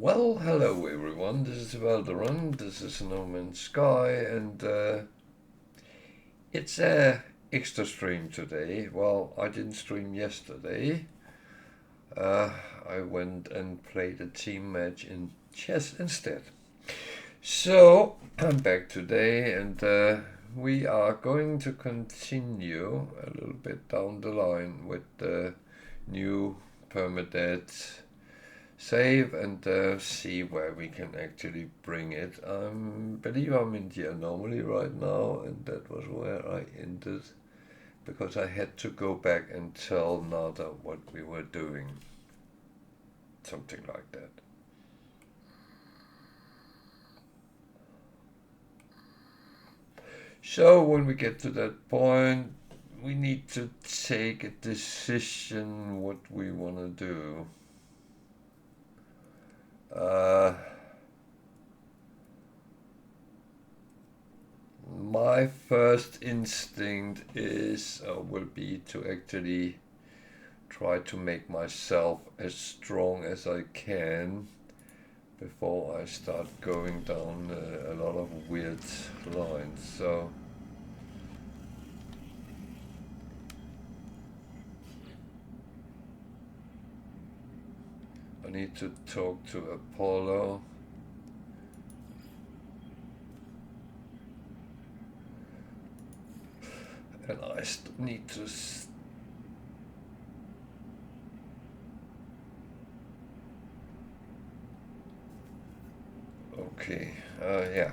Well, hello everyone, this is Valderan, this is No Man's Sky, and it's a extra stream today. Well, I didn't stream yesterday. I went and played a team match in chess instead. So, I'm back today, and we are going to continue a little bit down the line with the new Permadeath save and see where we can actually bring it. I believe I'm in the anomaly right now, and that was where I ended because I had to go back and tell Nada what we were doing. Something like that. So when we get to that point, we need to take a decision what we want to do. My first instinct will be to actually try to make myself as strong as I can before I start going down a lot of weird lines. So I need to talk to Apollo. And I need to okay, yeah.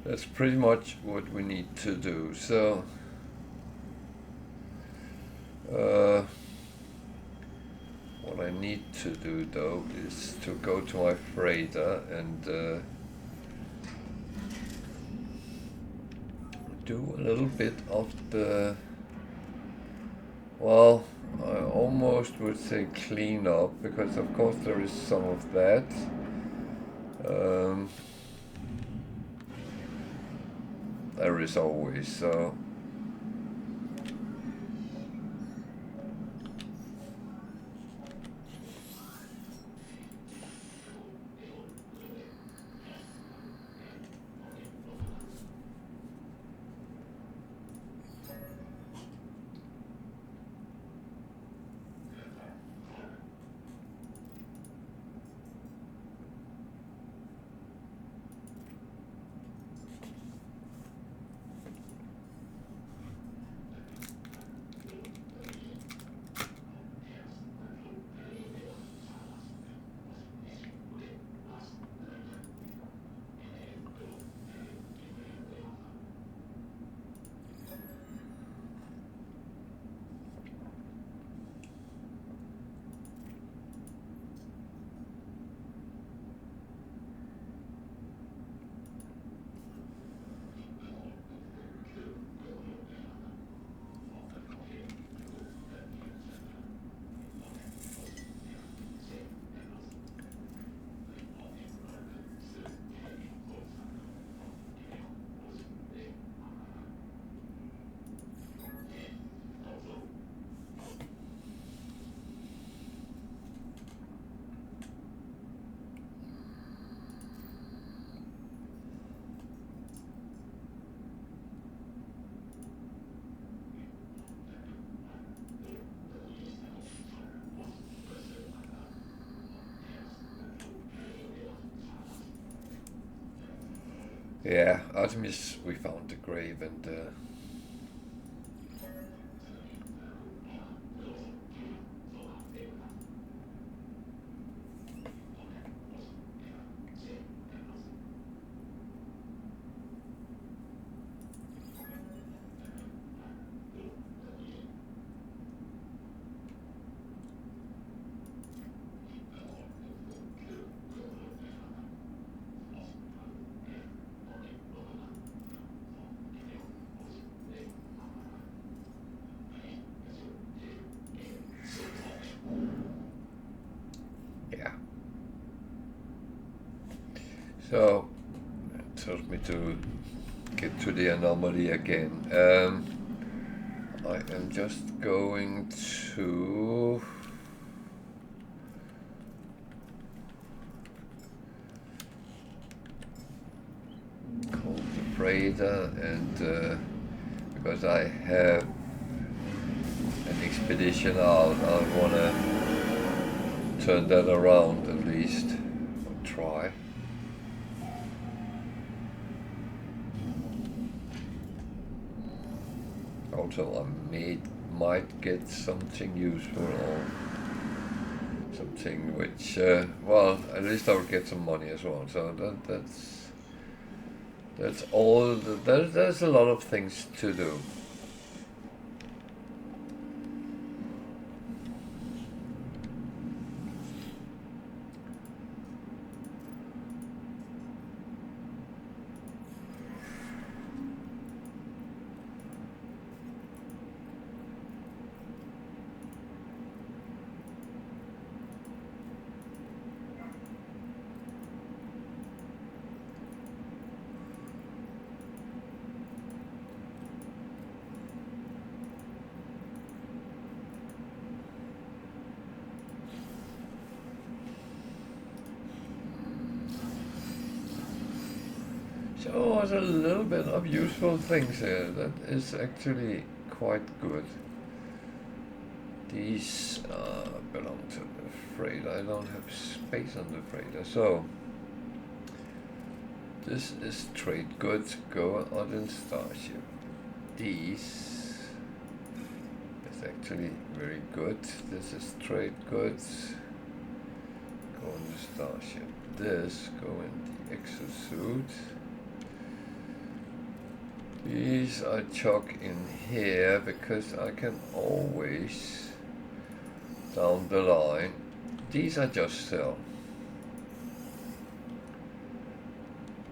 That's pretty much what we need to do. So what I need to do though is to go to my freighter and do a little bit of the, well, I almost would say clean up, because of course there is some of that. There is always, so yeah, Artemis, we found the grave, and yeah. So it tells me to get to the anomaly again. I am just going to freighter, and because I have an expedition out, I want to turn that around at least, or try. Also, I might get something useful or something which, well, at least I'll get some money as well. So that's all. There's a lot of things to do. So there's a little bit of useful things here that is actually quite good. These belong to the freighter. I don't have space on the freighter, so this is trade goods. Go on in Starship. These is actually very good. This is trade goods. Go on the Starship. This go in the exosuit. These I chuck in here because I can always, down the line, these I just sell.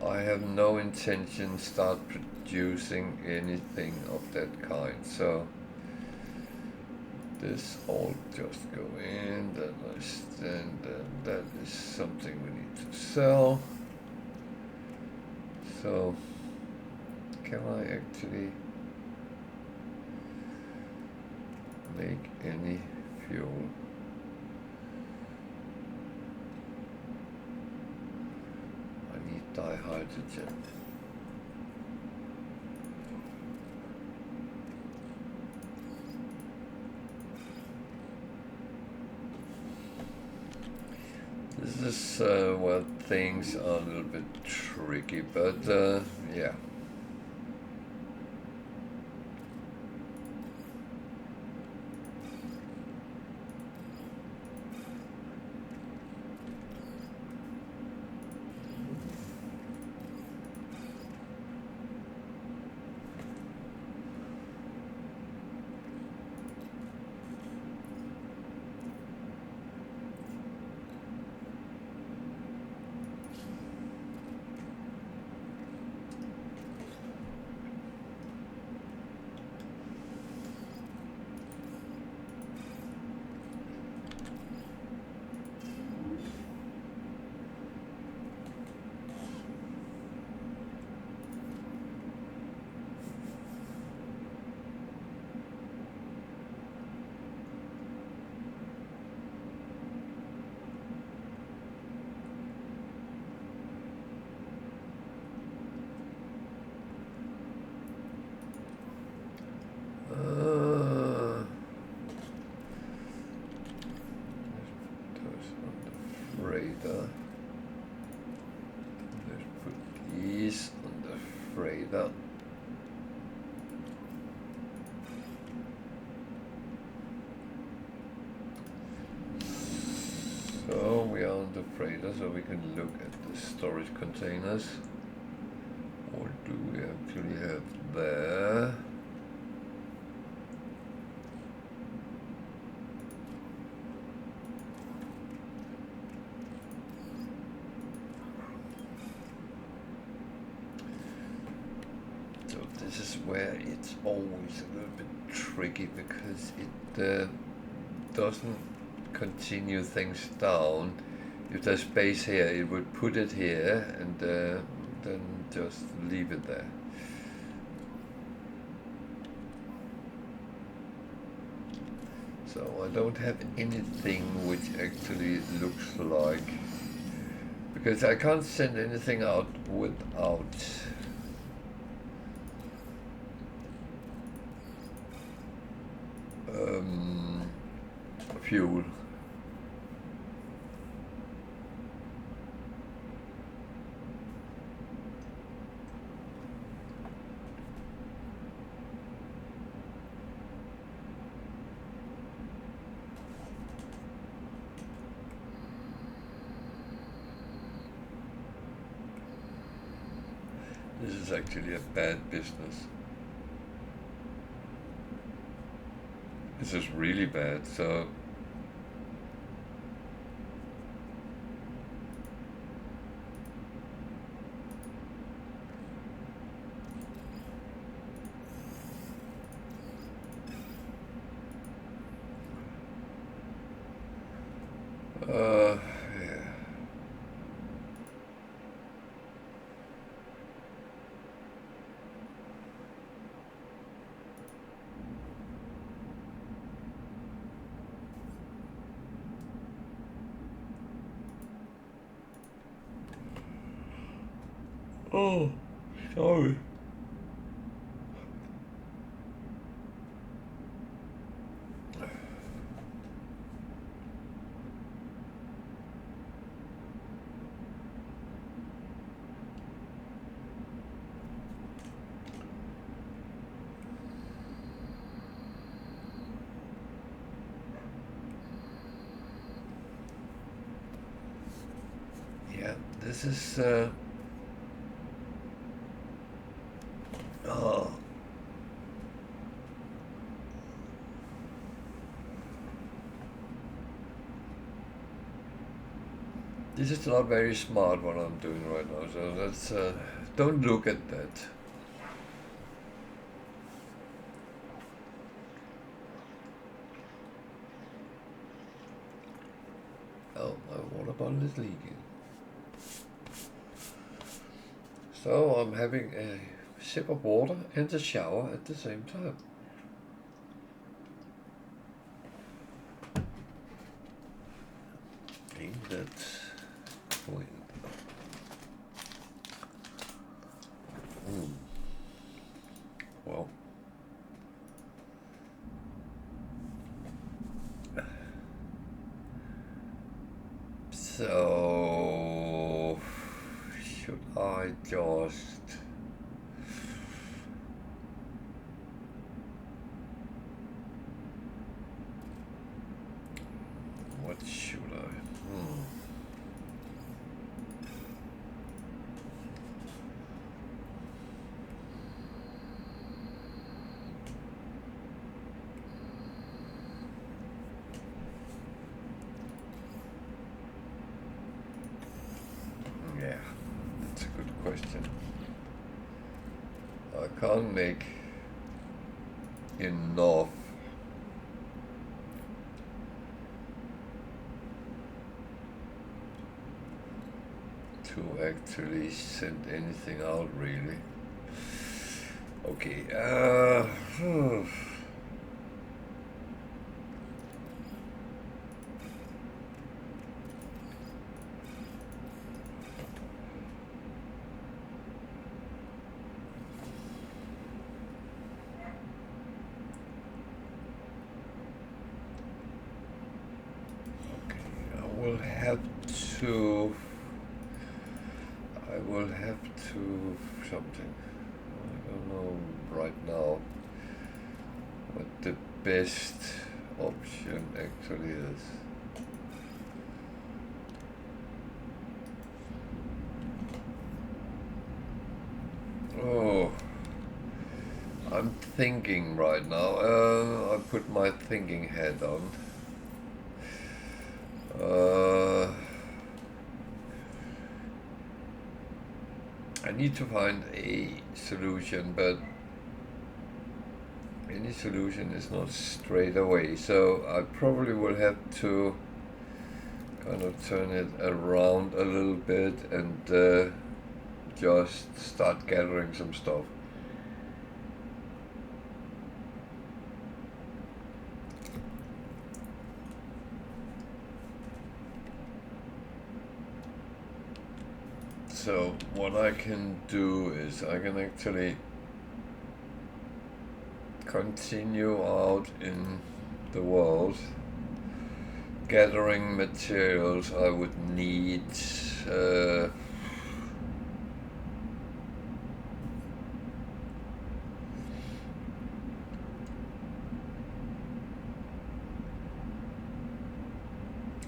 I have no intention start producing anything of that kind, so this all just go in, that is something we need to sell. So can I actually make any fuel? I need dihydrogen. This is where things are a little bit tricky, but yeah. So we are on the freighter, so we can look at the storage containers. What do we actually have there? So this is where it's always a little bit tricky because it doesn't continue things down. If there's space here, it would put it here and then just leave it there. So I don't have anything which actually looks like, because I can't send anything out without fuel. This is actually a bad business. This is really bad, so yeah. Oh, sorry. Yeah, this is oh. This is not very smart what I'm doing right now, so that's don't look at that. Oh, my water bottle is leaking. So I'm having a sip of water and a shower at the same time. Ain't that clean? Well. So, should I just what should I? Yeah, that's a good question. I can't make enough to actually send anything out, really. Okay, I will have to something. I don't know right now what the best option actually is. Oh, I'm thinking right now. I put my thinking hat on. I need to find a solution, but any solution is not straight away, so I probably will have to kind of turn it around a little bit and just start gathering some stuff. So what I can do is I can actually continue out in the world gathering materials I would need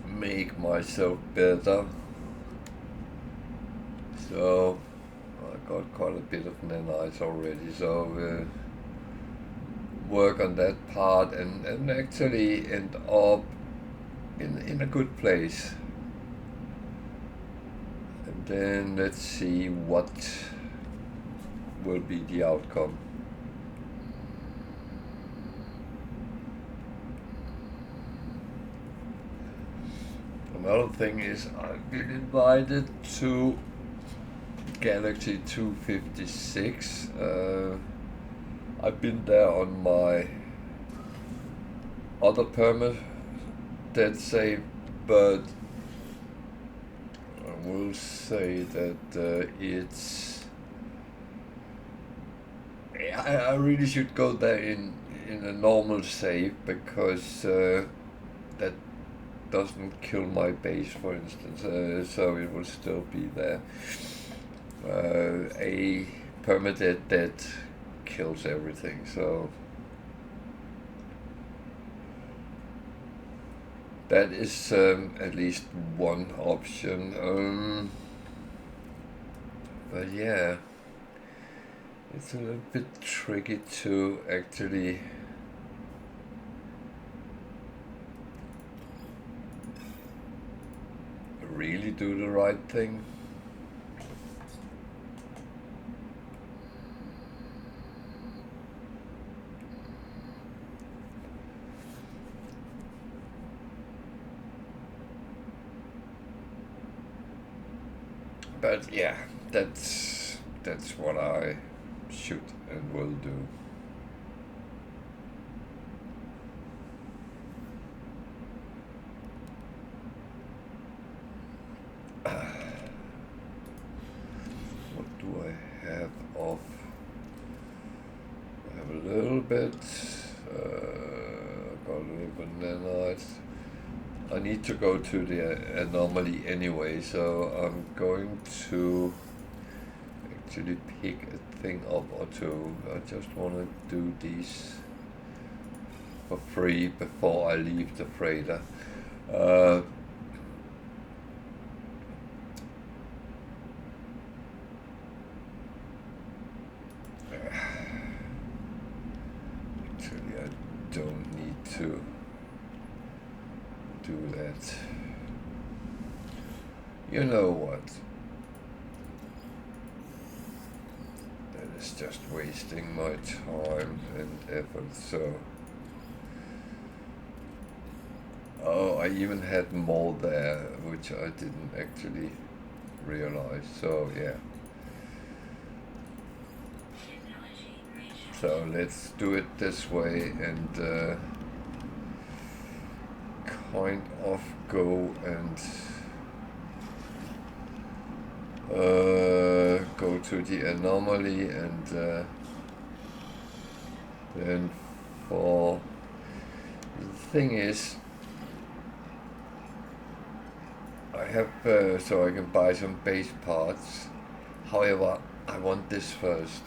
make myself better. So I got quite a bit of nanites already, so work on that part and actually end up in a good place. And then let's see what will be the outcome. Another thing is I've been invited to Galaxy 256. I've been there on my other Permadeath save, but I will say that it's... I really should go there in a normal save, because that doesn't kill my base, for instance, so it will still be there. A Permadeath death kills everything, so that is at least one option. But yeah, it's a little bit tricky to actually really do the right thing. But yeah, that's what I should and will do. What do I have of? I have a little bit. Got a little bit nanite. I need to go to the anomaly anyway, so I'm going to actually pick a thing up or two. I just want to do these for free before I leave the freighter. Actually, I don't need to do that. You know what? That is just wasting my time and effort, so... Oh, I even had more there, which I didn't actually realize, so yeah. So let's do it this way and kind of go and go to the anomaly, and then for the thing is I have so I can buy some base parts. However, I want this first,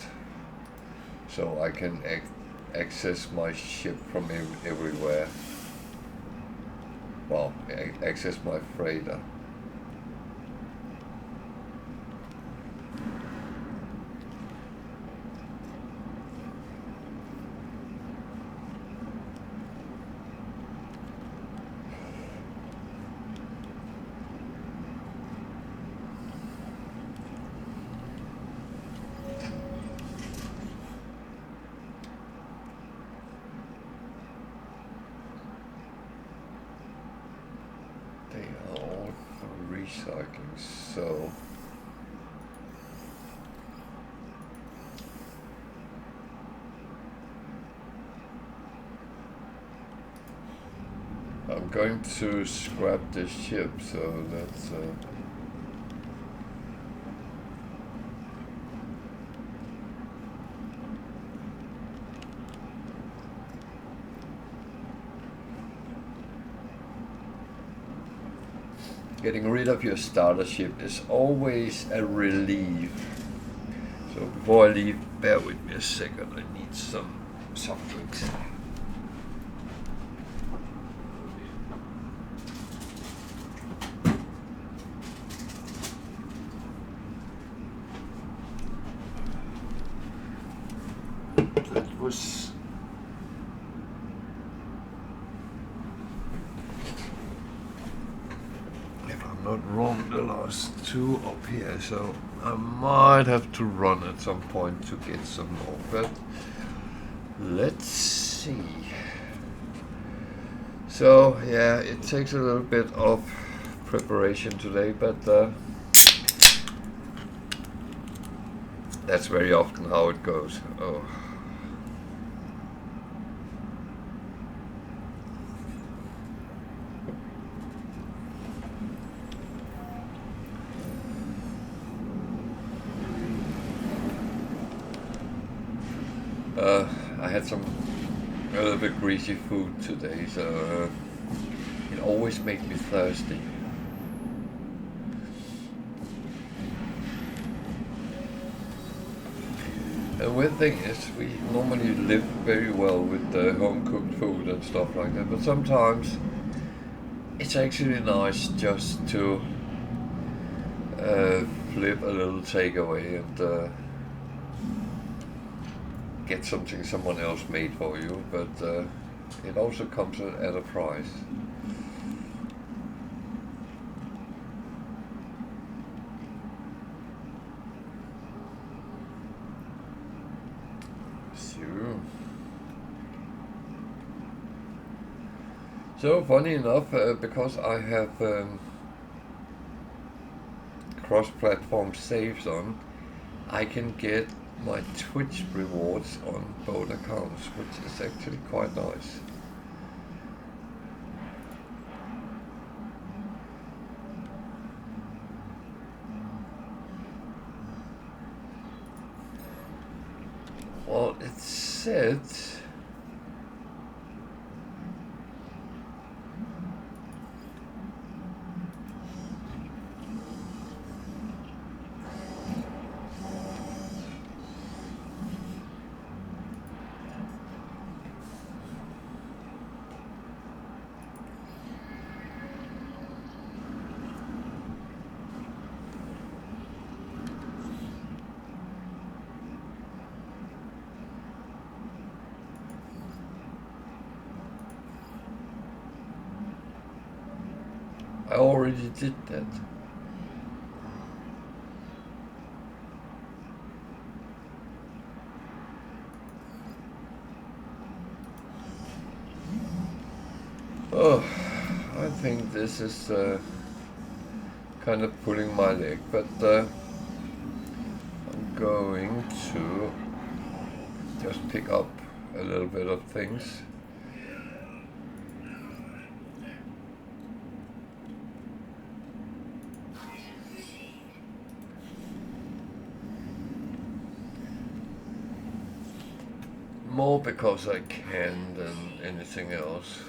so I can access my ship from everywhere. Well, access my freighter. Recycling, so I'm going to scrap this ship, so that's getting rid of your starter ship is always a relief. So before I leave, bear with me a second, I need some soft drinks. That was not wrong, the last two up here, so I might have to run at some point to get some more, but let's see. So yeah, it takes a little bit of preparation today, but that's very often how it goes. Oh. I had some a little bit greasy food today, so it always makes me thirsty. The weird thing is, we normally live very well with the home-cooked food and stuff like that, but sometimes it's actually nice just to flip a little takeaway and get something someone else made for you, but it also comes at a price. So funny enough, because I have cross-platform saves on, I can get my Twitch rewards on both accounts, which is actually quite nice. Well, it said I already did that. Oh, I think this is kind of pulling my leg, but I'm going to just pick up a little bit of things. More because I can than anything else.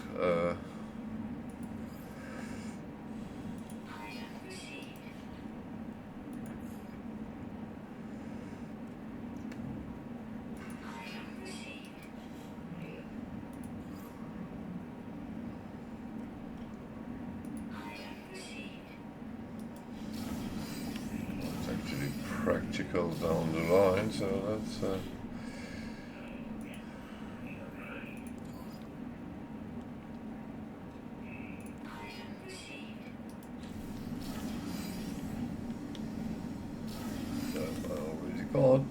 It's actually practical down the line, so that's God.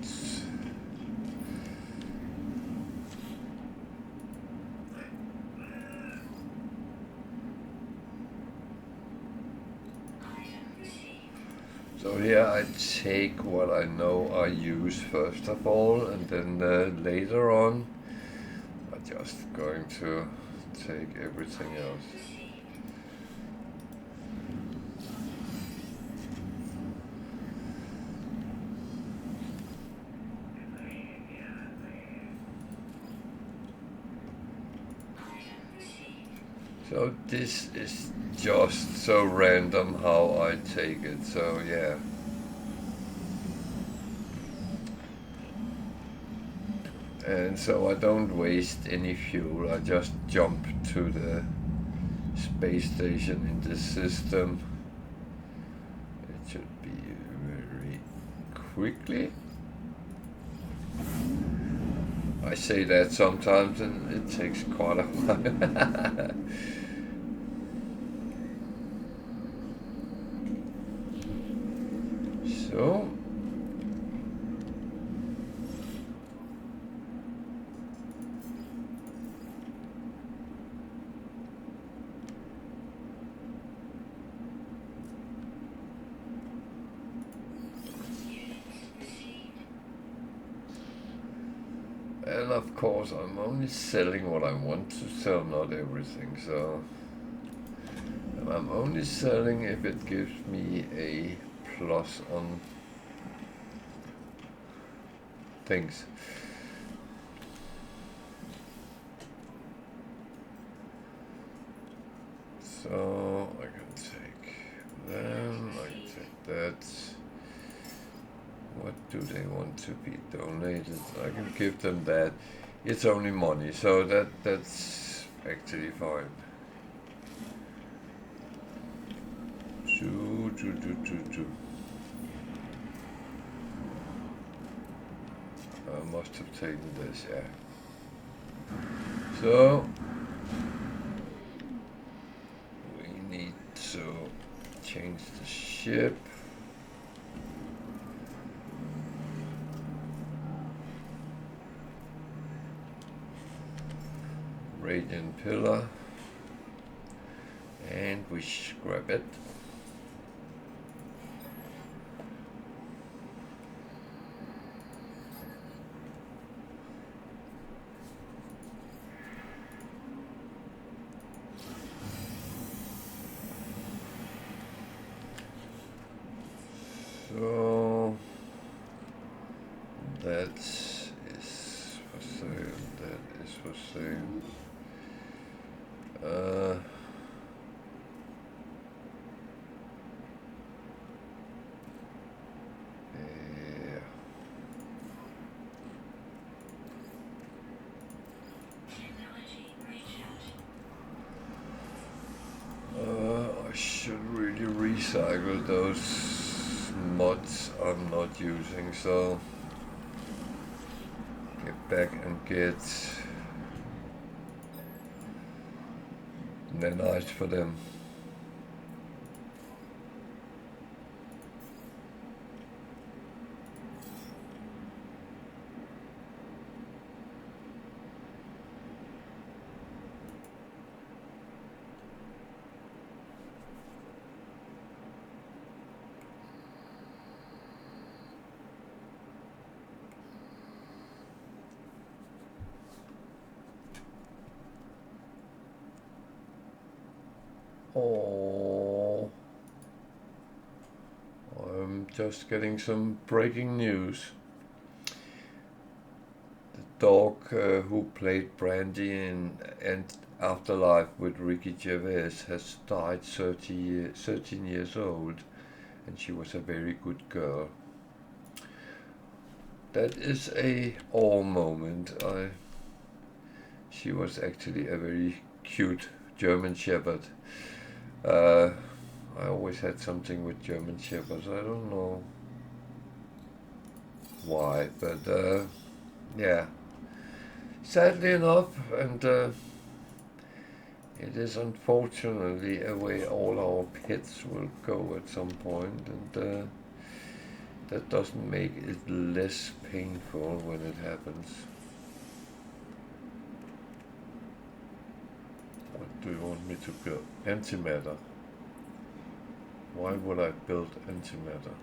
So here I take what I know I use first of all, and then later on I'm just going to take everything else. So this is just so random how I take it, so yeah. And so I don't waste any fuel, I just jump to the space station in this system. It should be very quickly. I say that sometimes and it takes quite a while. So and of course I'm only selling what I want to sell, not everything, so and I'm only selling if it gives me a plus on things. So I can take them, I can take that. What do they want to be donated? I can give them that. It's only money, so that's actually fine. I must have taken this, yeah. So we need to change the ship. Radiant pillar, and we scrap it. So that is for sale, that is for sale. Yeah. I should really recycle those mods I'm not using, so get back and get nanites for them. Oh, I'm just getting some breaking news. The dog who played Brandy in Afterlife with Ricky Gervais has died 13 years old, and she was a very good girl. That is a awe moment. She was actually a very cute German Shepherd. I always had something with German Shepherds. I don't know why, but yeah. Sadly enough, and it is unfortunately a way all our pets will go at some point, and that doesn't make it less painful when it happens. What do you want me to build? Antimatter. Why would I build antimatter?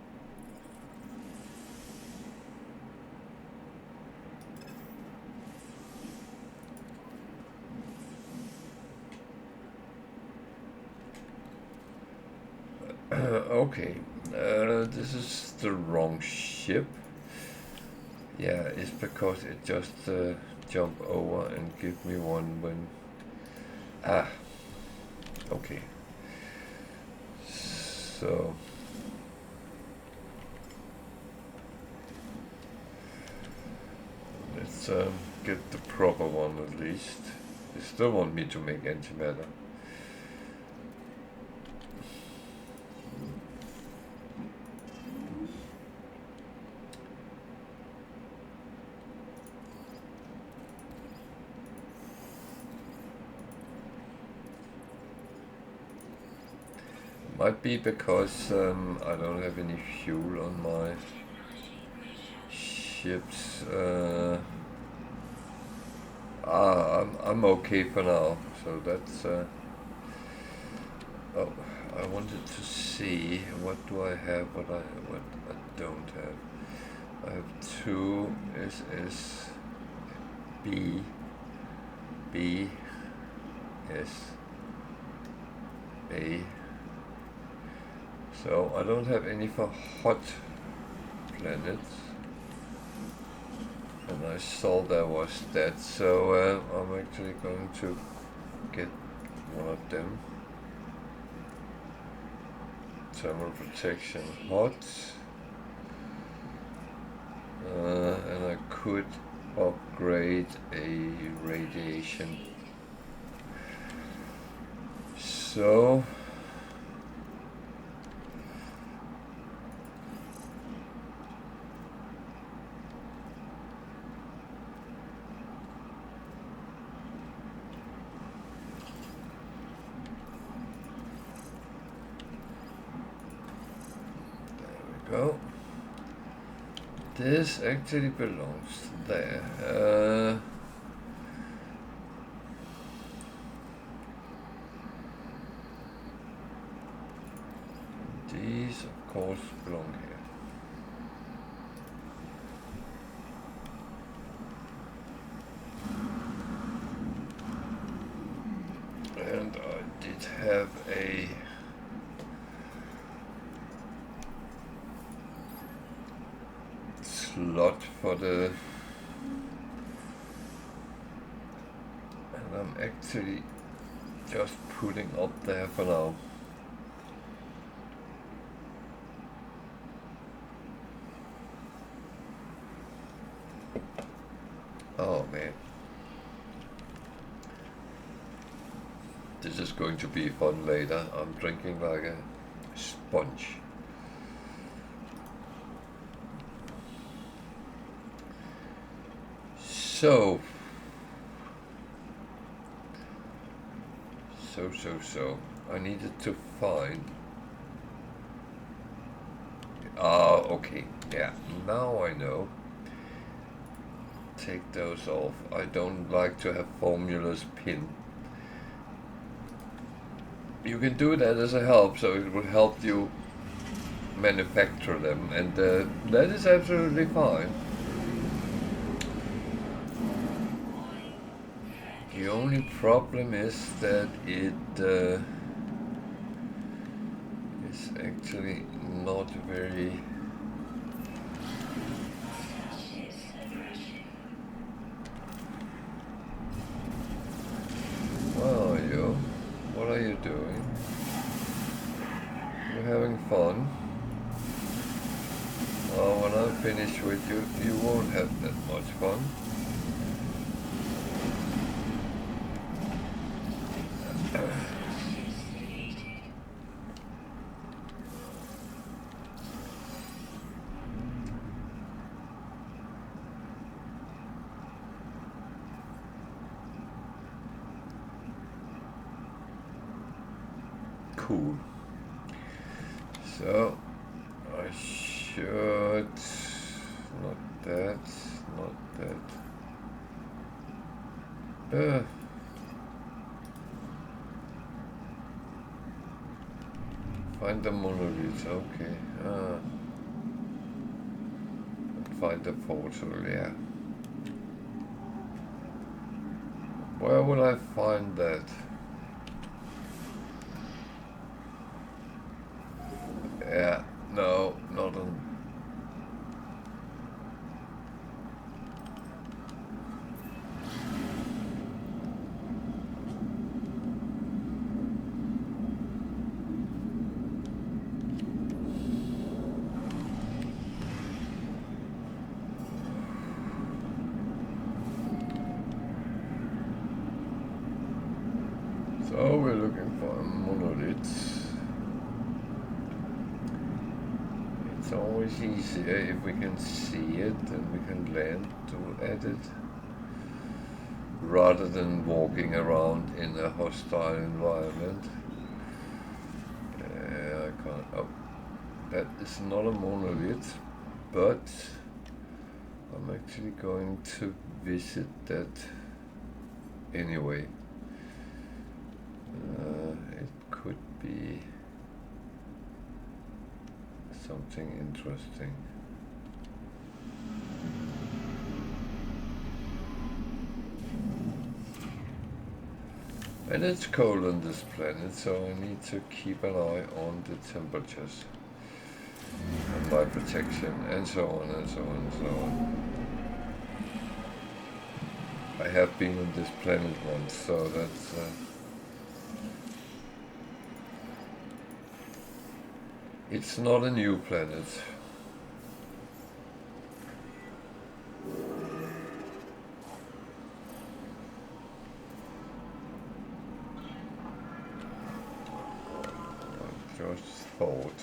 Okay, this is the wrong ship. Yeah, it's because it just jump over and give me one when... Okay. So let's get the proper one at least. They still want me to make antimatter. Might be because I don't have any fuel on my ships. I'm okay for now. So that's. Oh, I wanted to see what do I have, what I don't have. I have 2 SS B B S A. So I don't have any for hot planets, and I saw there was that, so I'm actually going to get one of them. Thermal protection hot, and I could upgrade a radiation. So go. This actually belongs there. These, of course, belong here. And I did have a slot for the, and I'm actually just putting up there for now. Oh man, this is going to be fun later. I'm drinking like a sponge. So I needed to find. Okay, yeah, now I know. Take those off. I don't like to have formulas pinned. You can do that as a help, so it will help you manufacture them, and that is absolutely fine. The only problem is that it is actually not very. Where are you? What are you doing? You're having fun. Well, when I'm finished with you, you won't have that much fun. Cool. So I should not that. Find the monolith, okay. Find the portal, yeah. Where will I find that? Yeah, no, not on. So we're looking for a monolith. It's always easier if we can see it and we can land to edit, rather than walking around in a hostile environment. I can't. Oh, that is not a monolith, but I'm actually going to visit that anyway. It could be something interesting. And it's cold on this planet, so I need to keep an eye on the temperatures and my protection, and so on and so on and so on. I have been on this planet once, so that's it's not a new planet. I just thought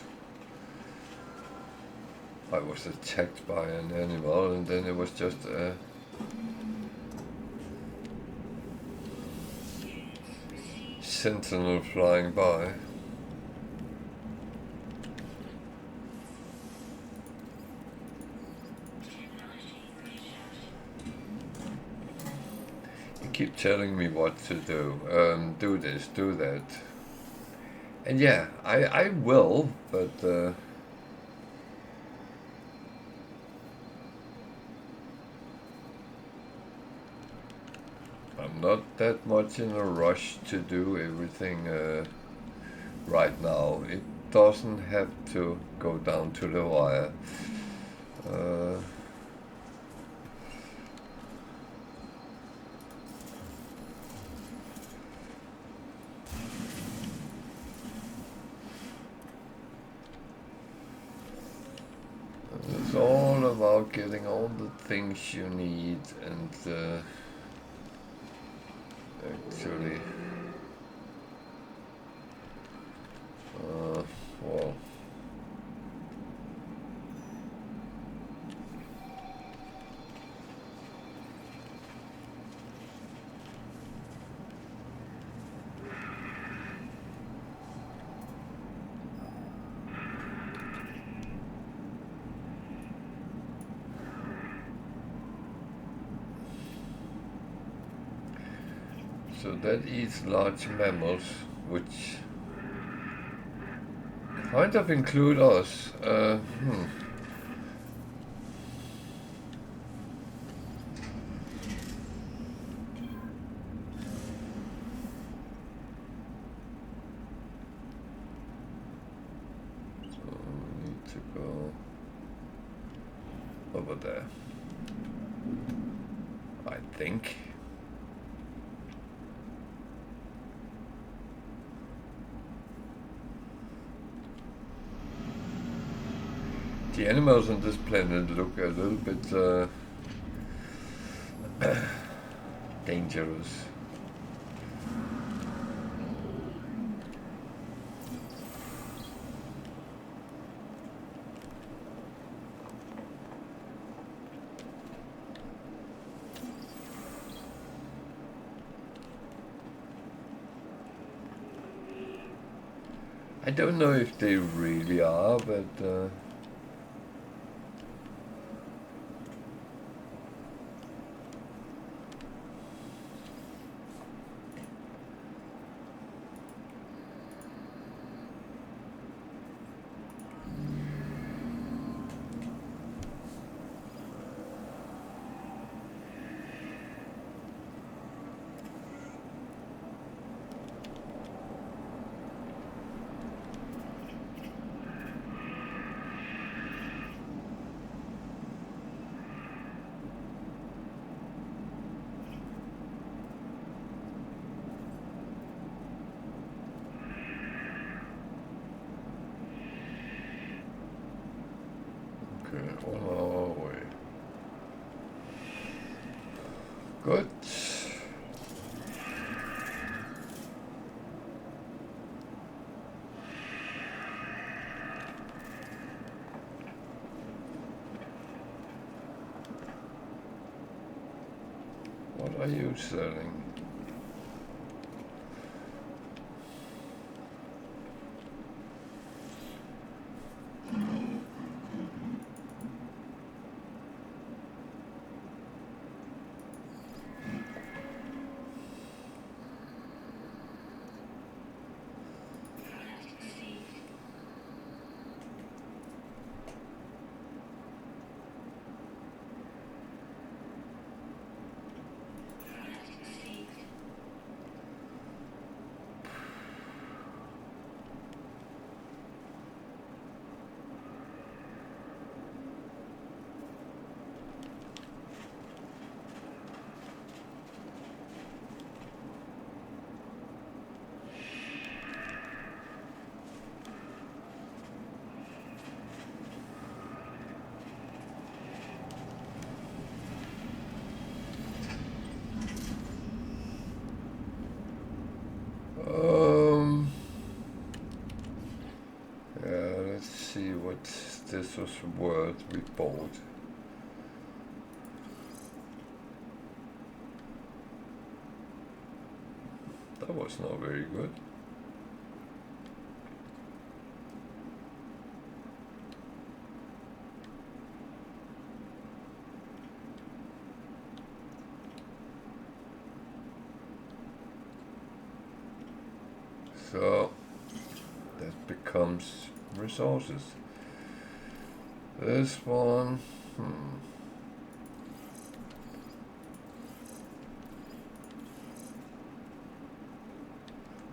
I was attacked by an animal, and then it was just a sentinel flying by. You keep telling me what to do. Do this, do that. And yeah, I will, but I'm not that much in a rush to do everything right now. It doesn't have to go down to the wire. It's all about getting all the things you need and actually well, so that eats large mammals, which kind of include us. So we need to go over there, I think. The animals on this planet look a little bit dangerous. I don't know if they really are, but okay, on our way. Good. What are you selling? Yeah, let's see what this was worth we bought. That was not very good. So that becomes resources. This one,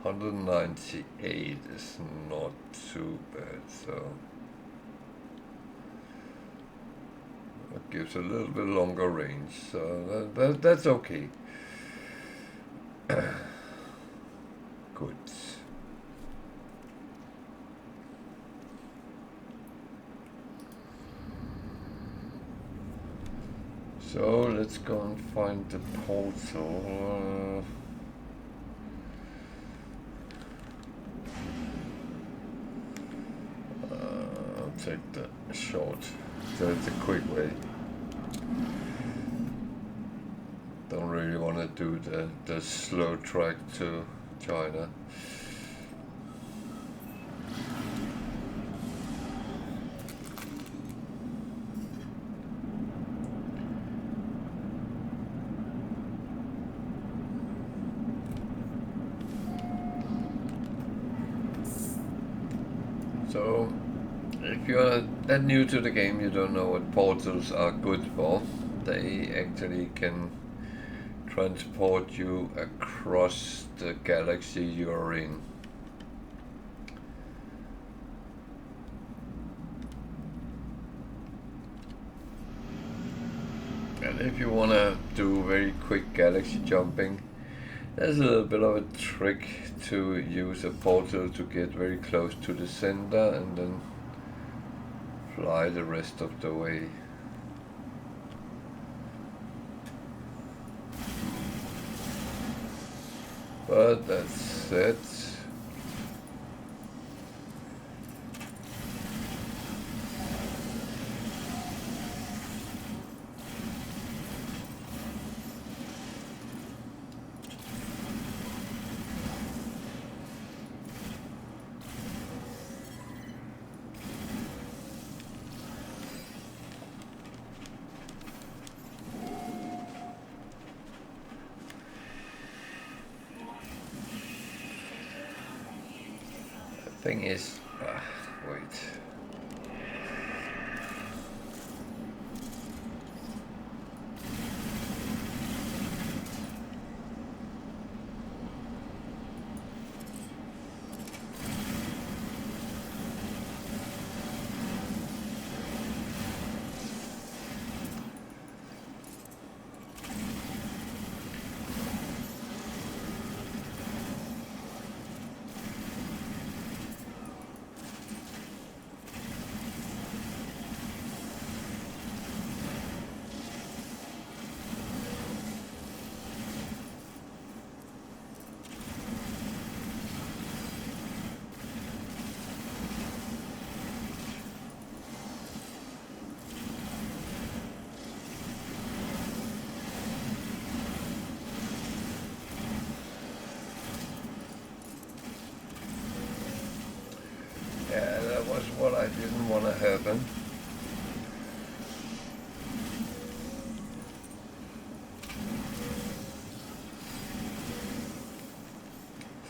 198 is not too bad, so it gives a little bit longer range, so that's okay. Good. So let's go and find the portal. I'll take the short, the quick way. Don't really want to do the slow track to China. So, if you're that new to the game, you don't know what portals are good for. They actually can transport you across the galaxy you're in. And if you want to do very quick galaxy jumping, there's a little bit of a trick to use a portal to get very close to the center and then fly the rest of the way. But that's it. Thing is, wait. didn't want to happen.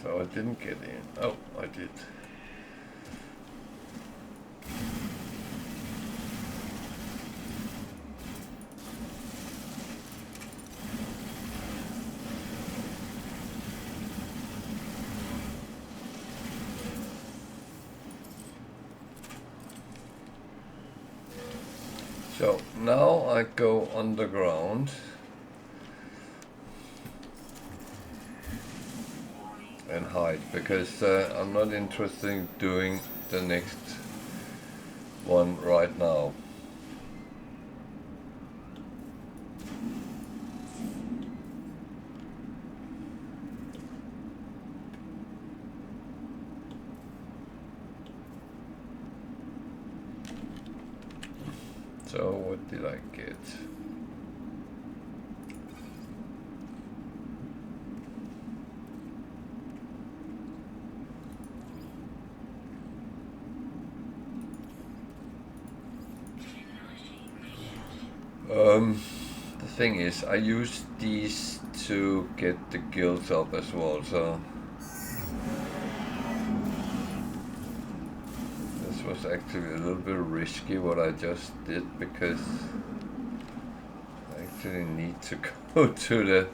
So I didn't get in. Oh, I did. So now I go underground and hide, because I'm not interested in doing the next one right now. So what did I get? The thing is, I use these to get the guilds up as well, so this was actually a little bit risky what I just did, because I actually need to go to the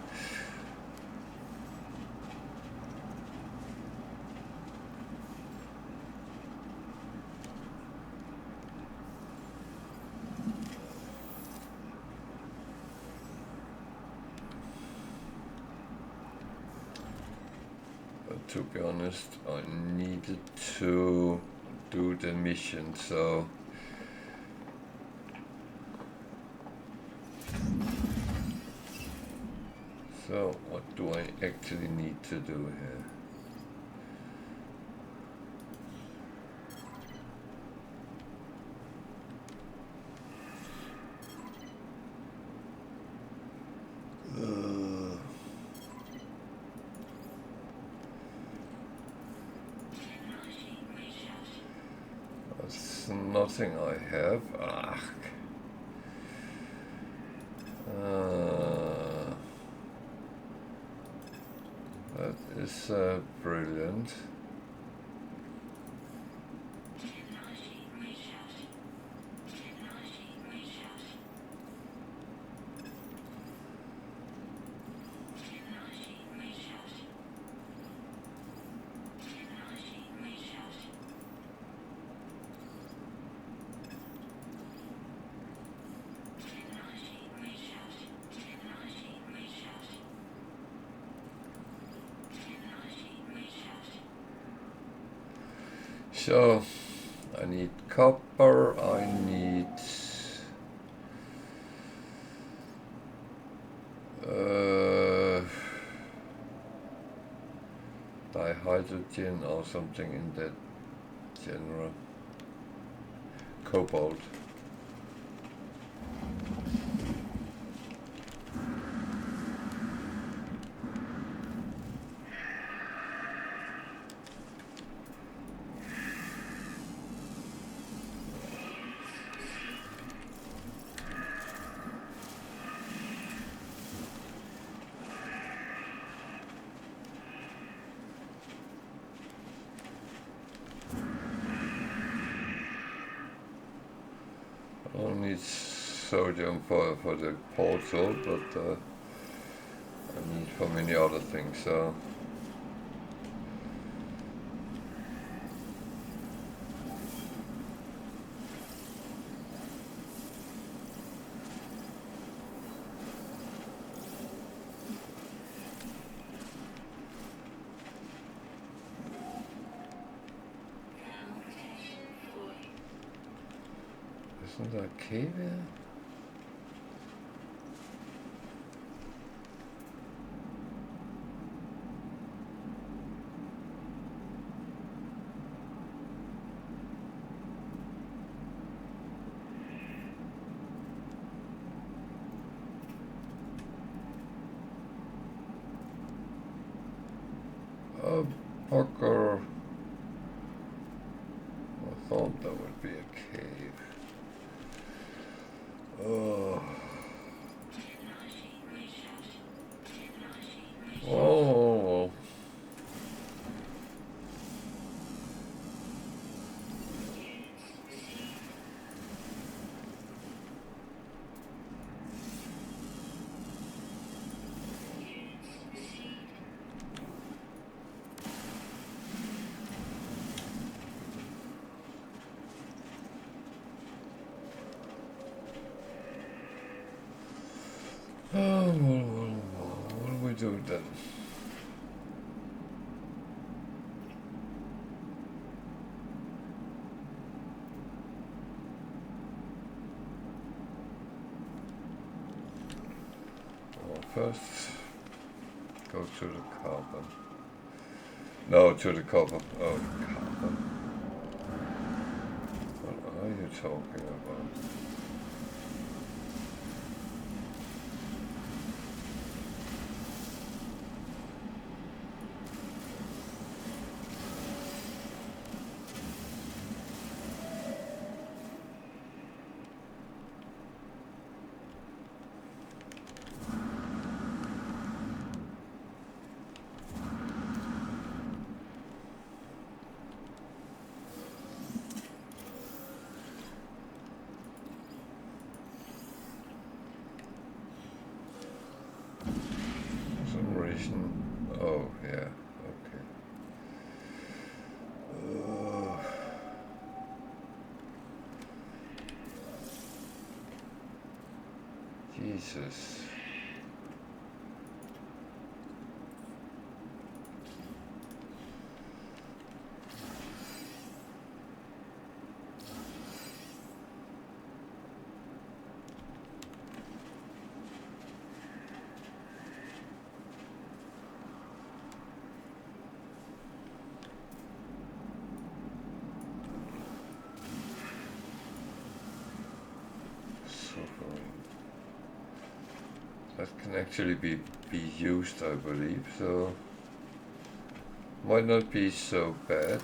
to be honest, I needed to do the mission, so what do I actually need to do here? That's nothing I have. That is brilliant. So I need copper, I need dihydrogen or something in that general. Cobalt. I need sodium for the portal, but I need for many other things, so isn't that a cave here? Oh, bugger. I thought that would be a cave. Oh. Oh. Oh, what do we do then? Well, first, go to the carbon. No, to the copper. Oh, carbon. What are you talking about? Oh, yeah, okay. Jesus. That can actually be used, I believe, so might not be so bad.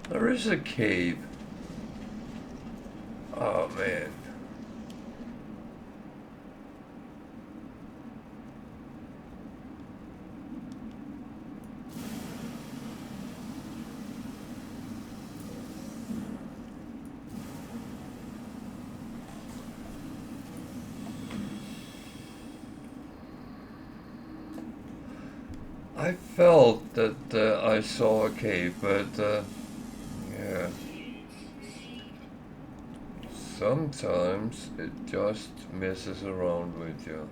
There is a cave. Oh man. I felt that I saw a cave, but yeah. sometimes it just messes around with you.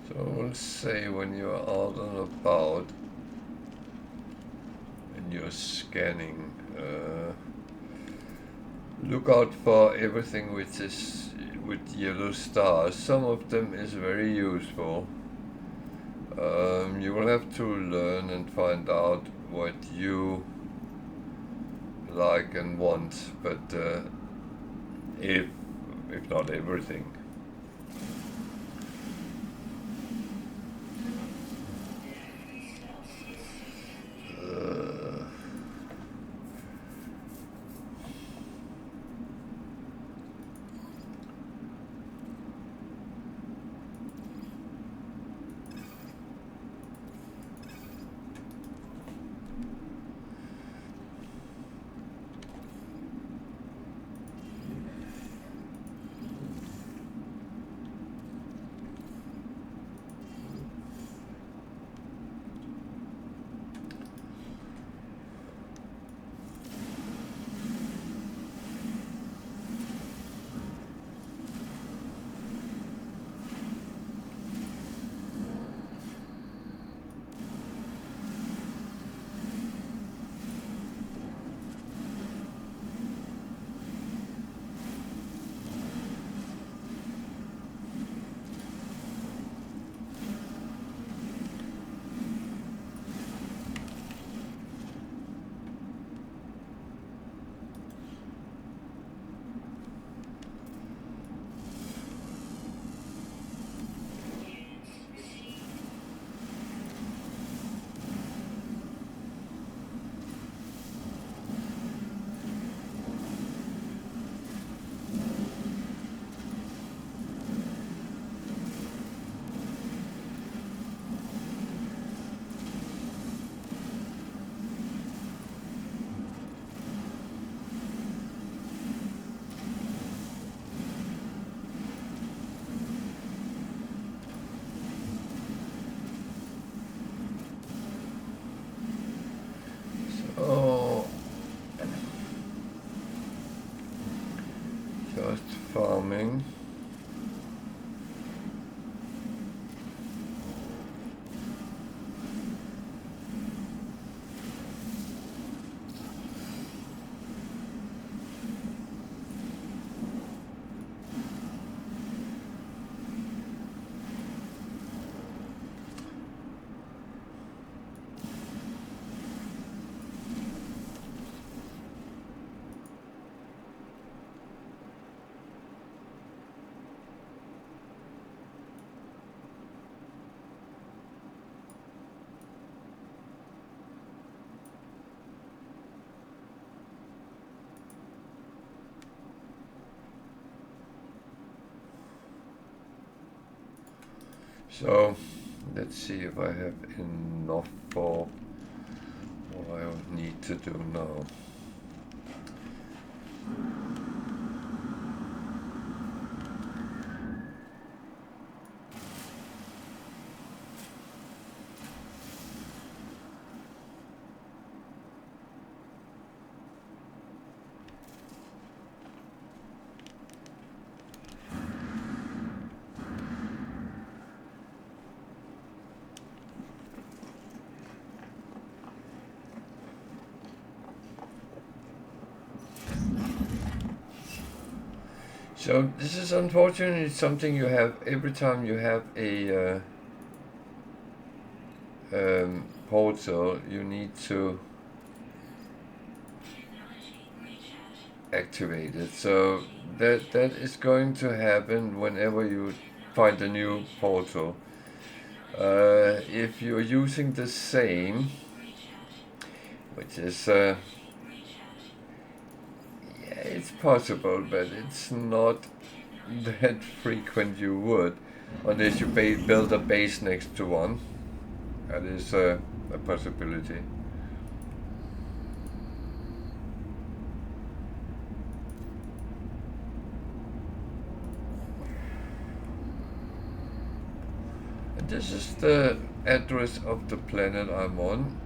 So we'll say when you're out and about and you're scanning, look out for everything which is with yellow stars. Some of them is very useful. You will have to learn and find out what you like and want, but if not everything. Just farming. So let's see if I have enough for what I need to do now. So this is unfortunately something you have every time you have a portal. You need to activate it. So that is going to happen whenever you find a new portal. If you're using the same, which is it's possible, but it's not that frequent you would, unless you build a base next to one. That is a possibility. And this is the address of the planet I'm on.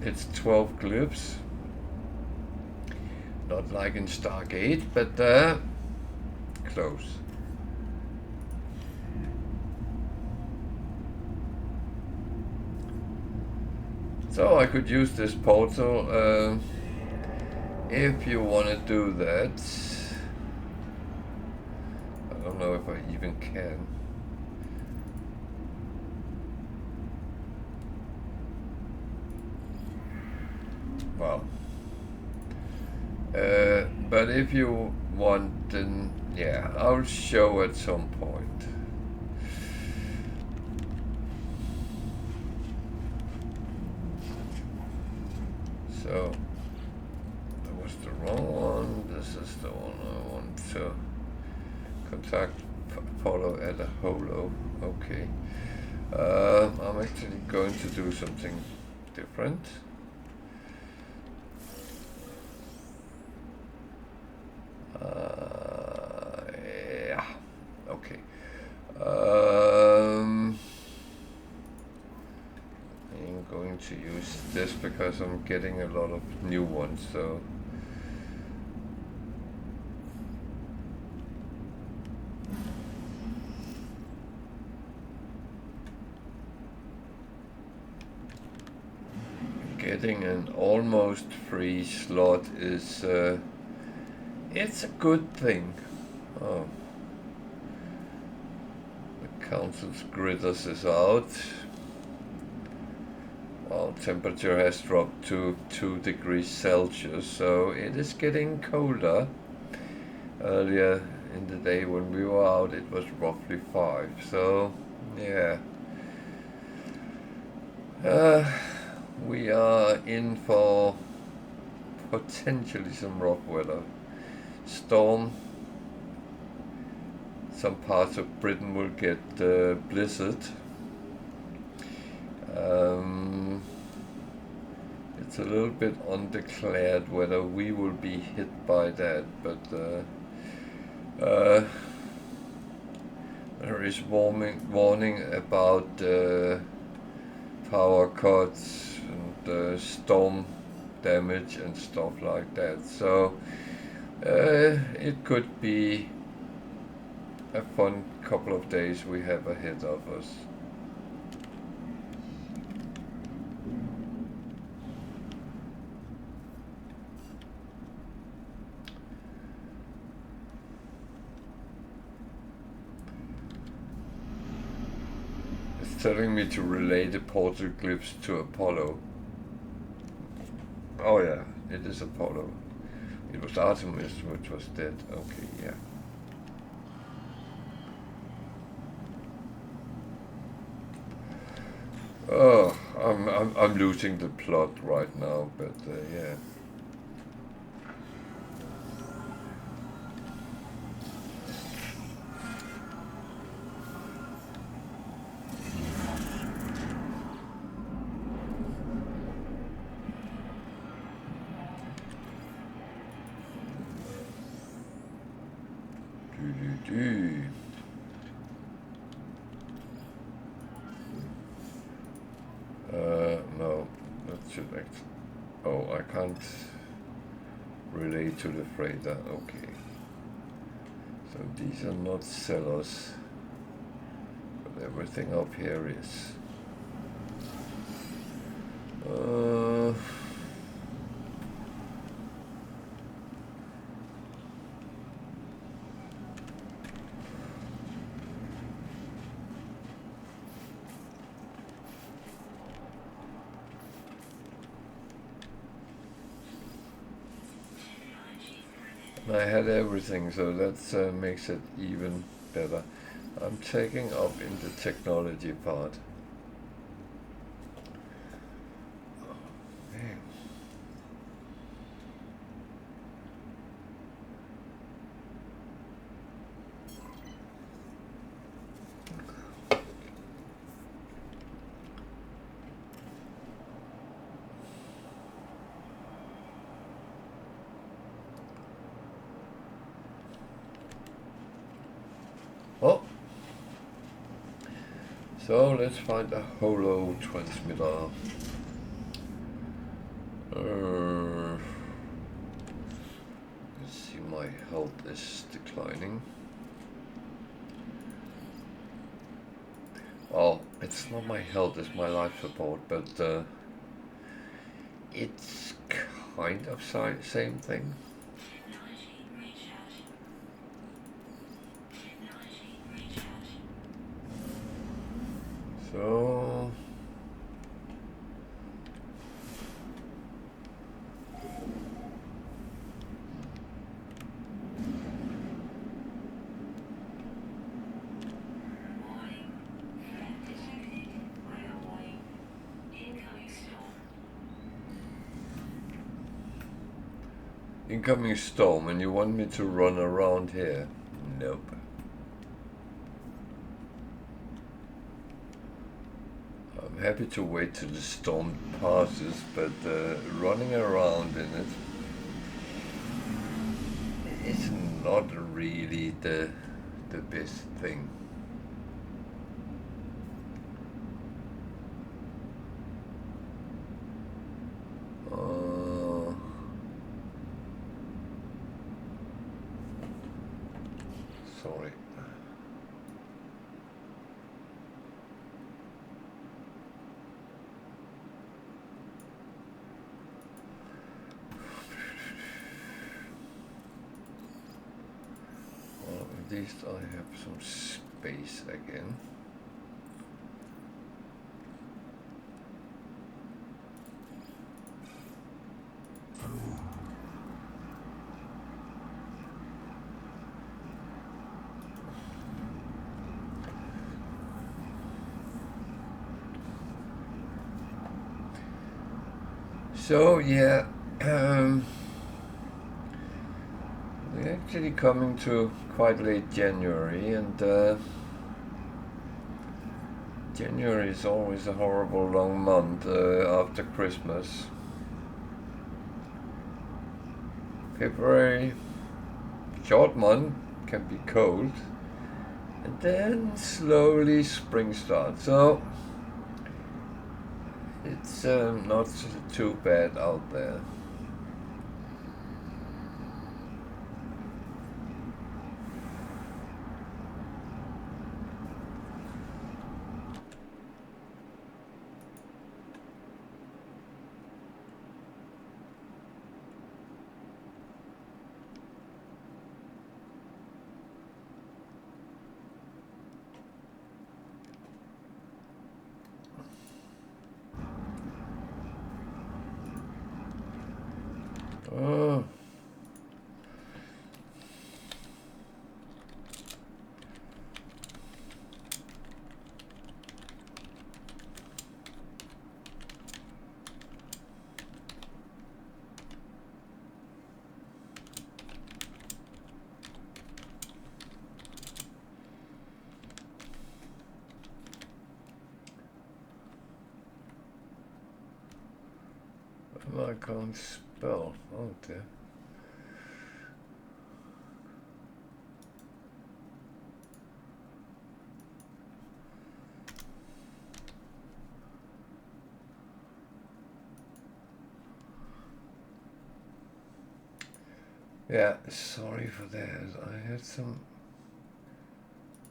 It's 12 glyphs. Not like in Stargate, but close. So I could use this portal if you want to do that. I don't know if I even can. Well, but if you want, then yeah, I'll show at some point. So that was the wrong one. This is the one I want to contact Apollo at a holo. Okay. I'm actually going to do something different. Yeah. Okay. I'm going to use this because I'm getting a lot of new ones, so getting an almost free slot is it's a good thing. Oh. The council's gritters is out. Well, temperature has dropped to 2 degrees Celsius, so it is getting colder. Earlier in the day when we were out, it was roughly 5, so yeah. We are in for potentially some rough weather. Storm. Some parts of Britain will get blizzard. It's a little bit undeclared whether we will be hit by that, but there is warning about power cuts and storm damage and stuff like that. So it could be a fun couple of days we have ahead of us. It's telling me to relay the portal glyphs to Apollo. Oh yeah, it is Apollo. It was Artemis which was dead. Okay, yeah. Oh, I'm losing the plot right now, but yeah. No, that should act. Oh, I can't relay to the freighter. Okay. So these are not sellers, but everything up here is. I had everything, so that makes it even better. I'm taking up in the technology part. Oh, man. So let's find a holo transmitter. Let's see, my health is declining. Well, it's not my health, it's my life support, but it's kind of same thing. So incoming storm, and you want me to run around here? Nope. I'm happy to wait till the storm passes, but running around in it is not really the best thing. Sorry. Well, at least I have some space again. So yeah, we're actually coming to quite late January, and January is always a horrible long month after Christmas. February, short month, can be cold, and then slowly spring starts. So it's not too bad out there. Oh. I can't spell. Oh dear. Yeah, sorry for that. I had some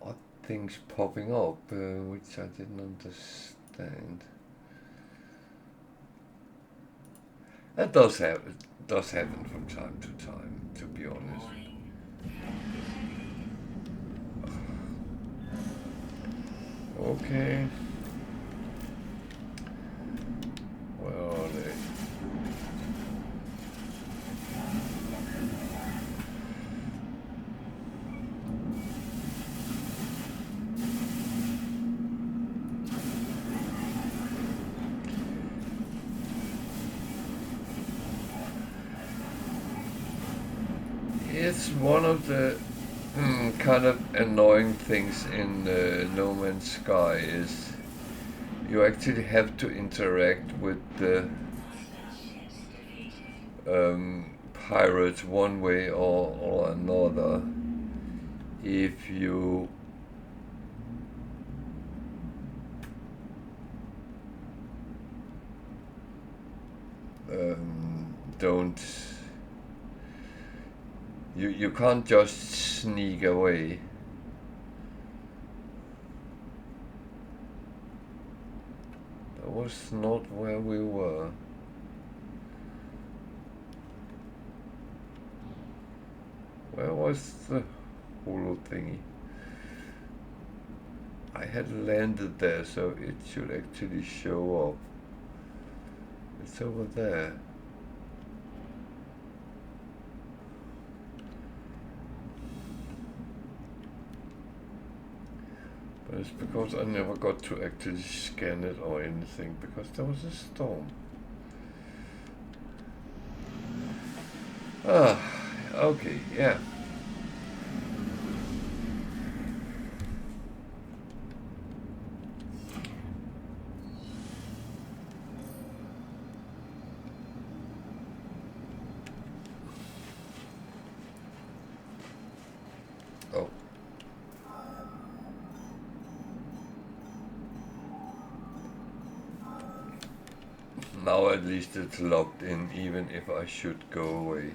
odd things popping up, which I didn't understand. That does happen from time to time, to be honest. Okay. Where are they? It's one of the kind of annoying things in No Man's Sky is you actually have to interact with the pirates one way or another if you don't. You can't just sneak away. That was not where we were. Where was the holo thingy? I had landed there, so it should actually show up. It's over there. But it's because I never got to actually scan it or anything, because there was a storm. Ah, okay, yeah. Oh. Now at least it's locked in, even if I should go away.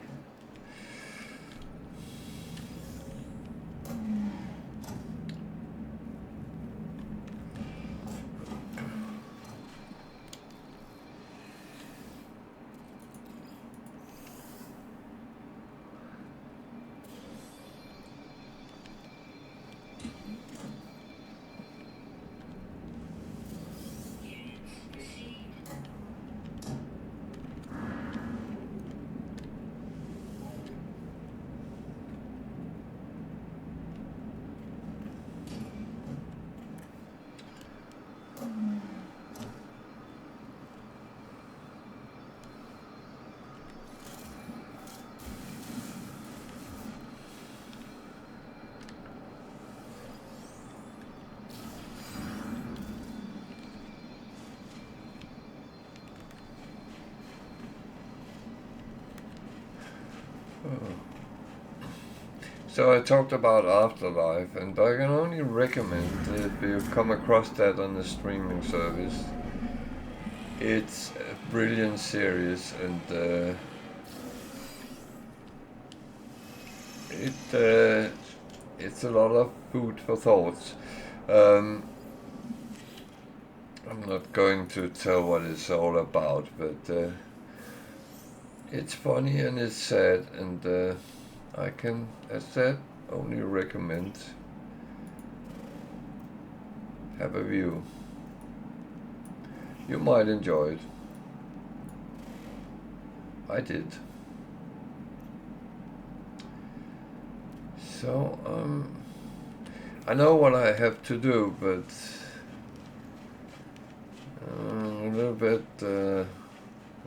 So I talked about Afterlife, and I can only recommend if you come across that on the streaming service. It's a brilliant series, and it's a lot of food for thoughts. I'm not going to tell what it's all about, but it's funny and it's sad, and I can, as said, only recommend. Have a view. You might enjoy it. I did. So, I know what I have to do, but a little bit,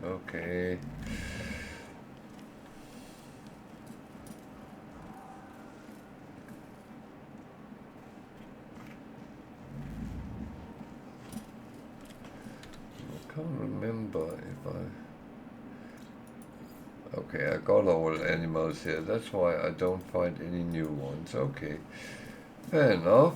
okay. I can't remember if I... Okay, I got all animals here, that's why I don't find any new ones. Okay, fair enough.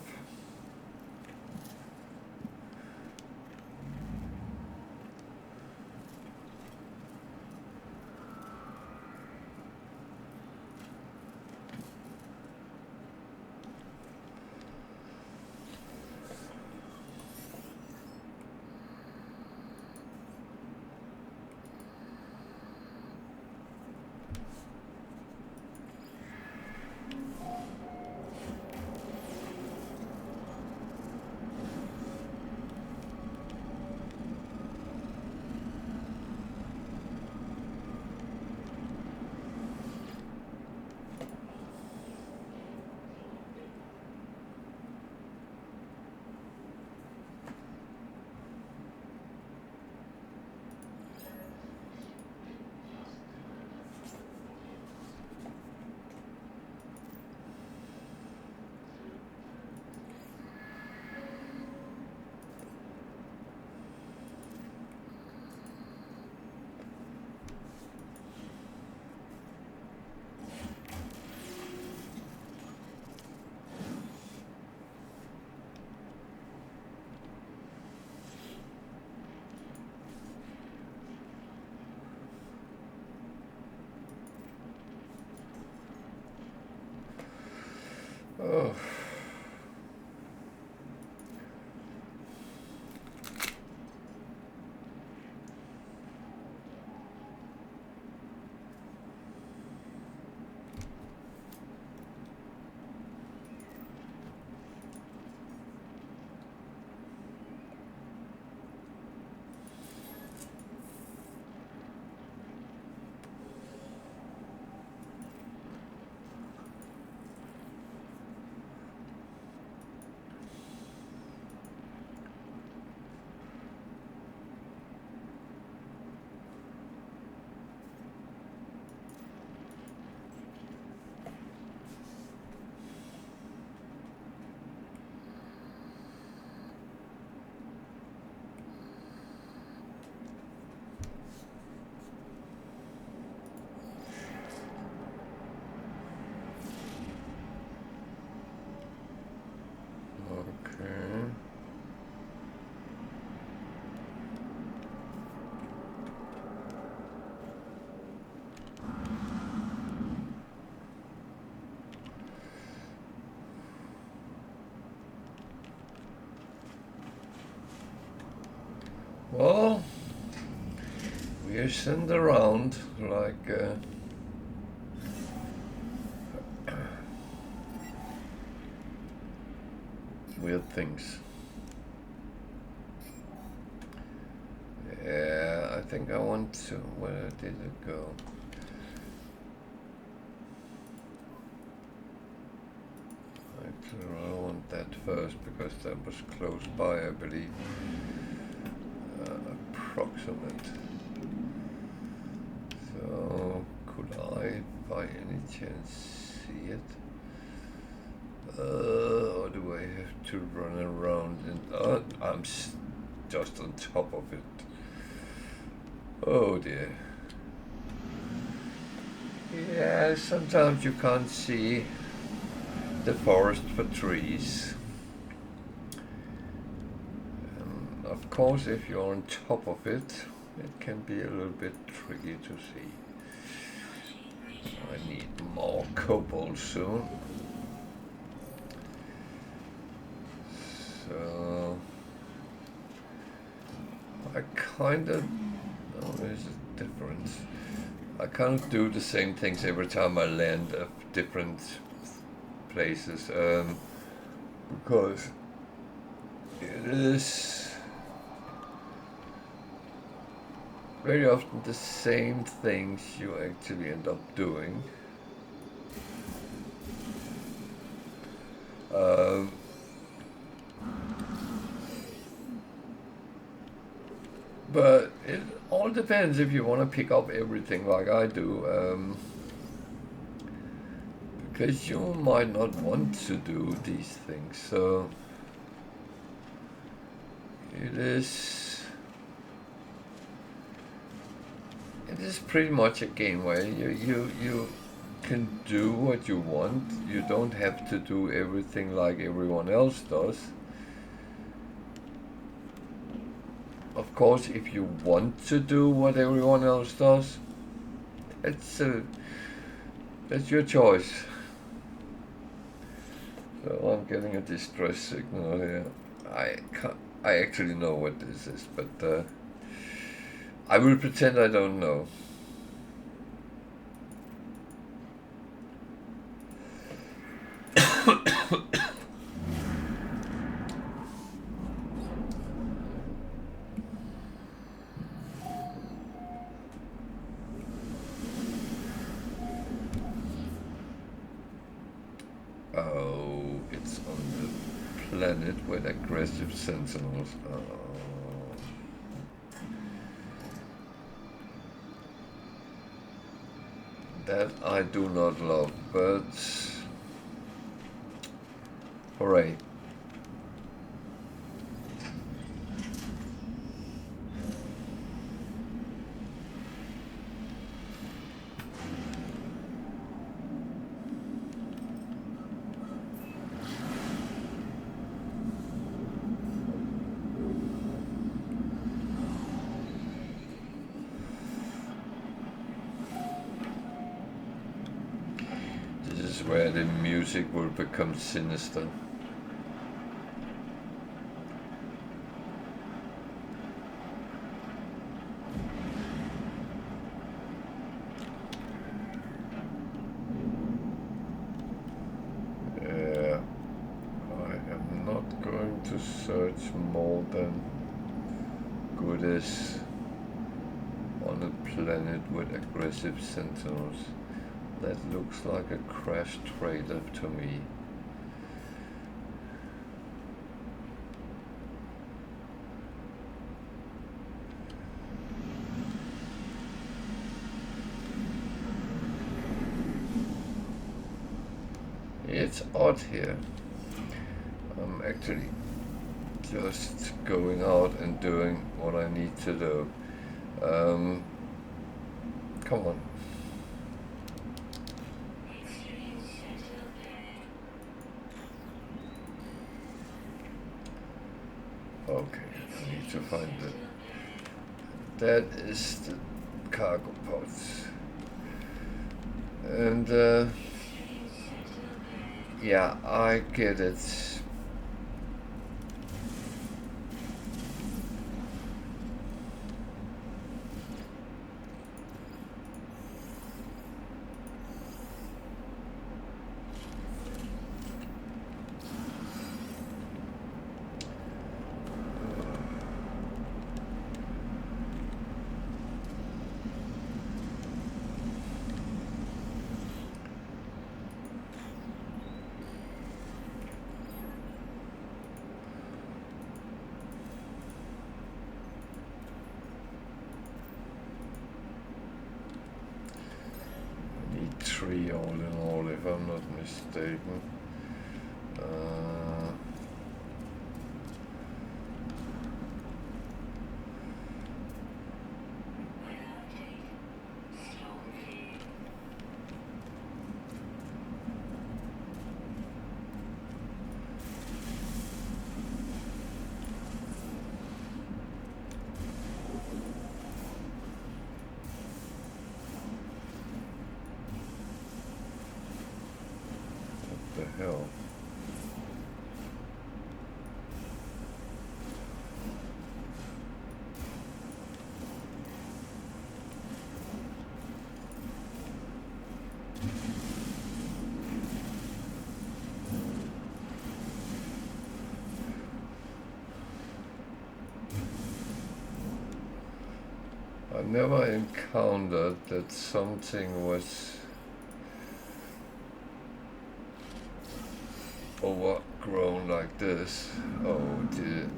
Oh. Okay. Well, we're sent around like weird things. Yeah, I think I want to. Where did it go? Actually, I want that first because that was close by, I believe. Approximate. So, could I by any chance see it? Or do I have to run around and I'm just on top of it. Oh dear. Yeah, sometimes you can't see the forest for trees. Of course, if you're on top of it, it can be a little bit tricky to see. I need more cobalt soon. So I kind of, oh, there's a difference. I can't do the same things every time I land at different places, because it is very often the same things you actually end up doing. But it all depends if you want to pick up everything like I do, because you might not want to do these things. So it is pretty much a game where you can do what you want. You don't have to do everything like everyone else does. Of course, if you want to do what everyone else does, that's your choice. So I'm getting a distress signal here. I actually know what this is, but I will pretend I don't know. Oh, it's on the planet with aggressive sentinels. Oh. That I do not love, but hooray. is where the music will become sinister. Yeah, I am not going to search more than goodies on a planet with aggressive sentinels. That looks like a crash trader to me. It's odd here. I'm actually just going out and doing what I need to do. Come on. Okay, I need to find it. That is the cargo pods. And yeah, I get it. Three all in all, if I'm not mistaken. What the hell? I never encountered that something was overgrown like this. Oh dear.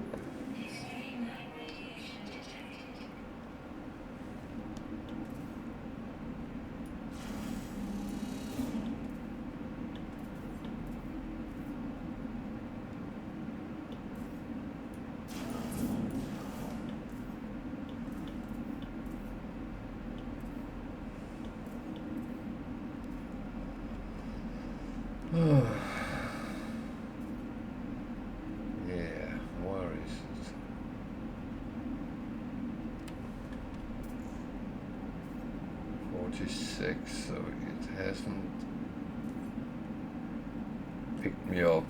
Yeah, where is it? .46, so it hasn't picked me up.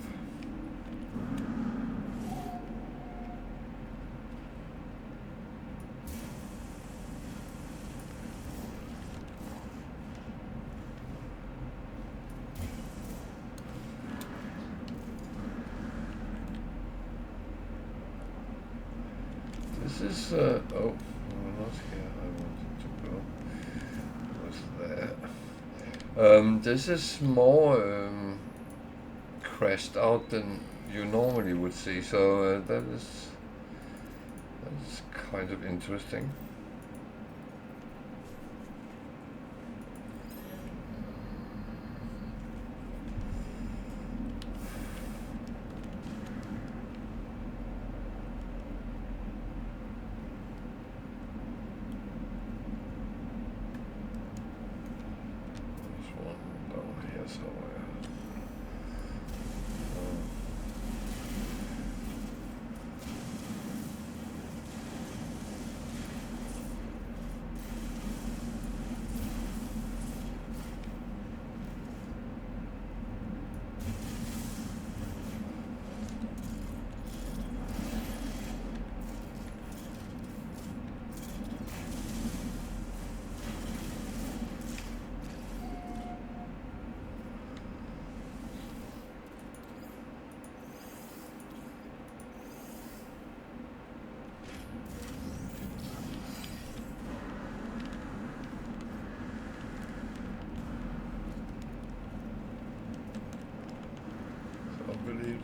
This is, oh, not here I wanted to go. Was there. This is more crashed out than you normally would see, so that's kind of interesting.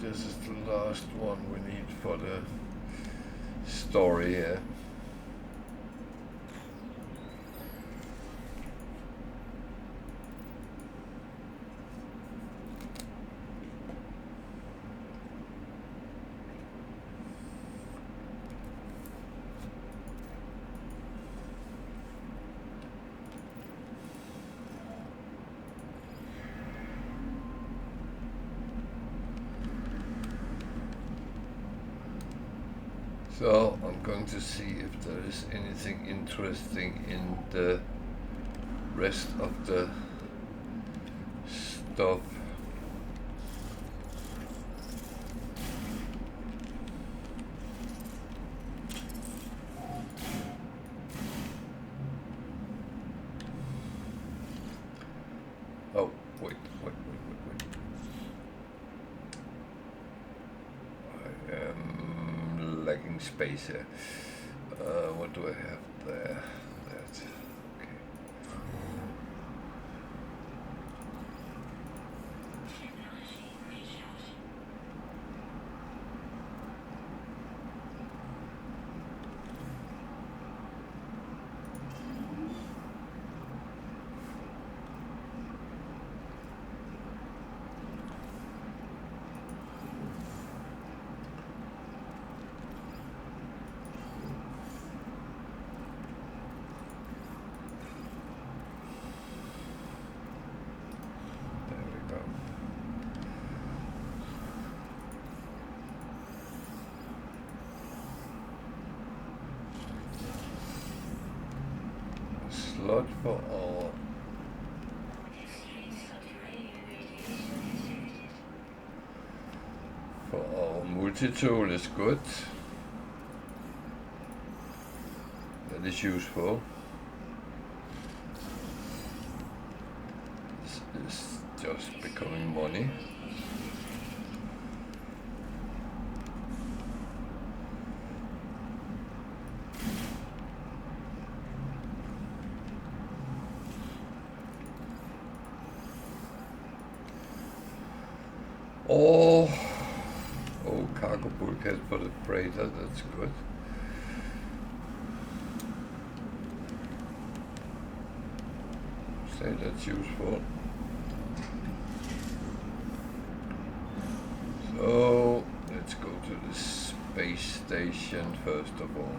this is the last one we need for the story here. So I'm going to see if there is anything interesting in the rest of the stuff. Oh, wait. I am lacking space here. What do I have there? That's okay. Slot for our multi-tool is good. That is useful. This is just becoming money. Oh, cargo bulkhead for the freighter, that's good. Say that's useful. So, let's go to the space station first of all.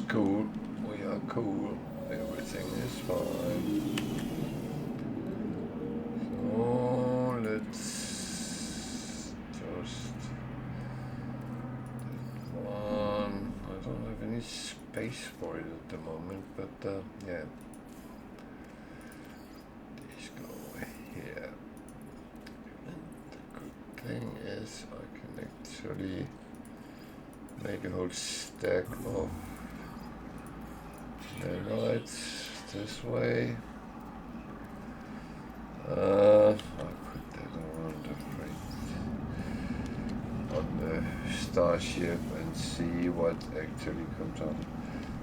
Cool, we are cool, everything is fine. So let's just that one. I don't have any space for it at the moment, but yeah. These go here. And the good thing is I can actually make a whole stack of lights this way. I'll put that around the freight on the starship and see what actually comes out.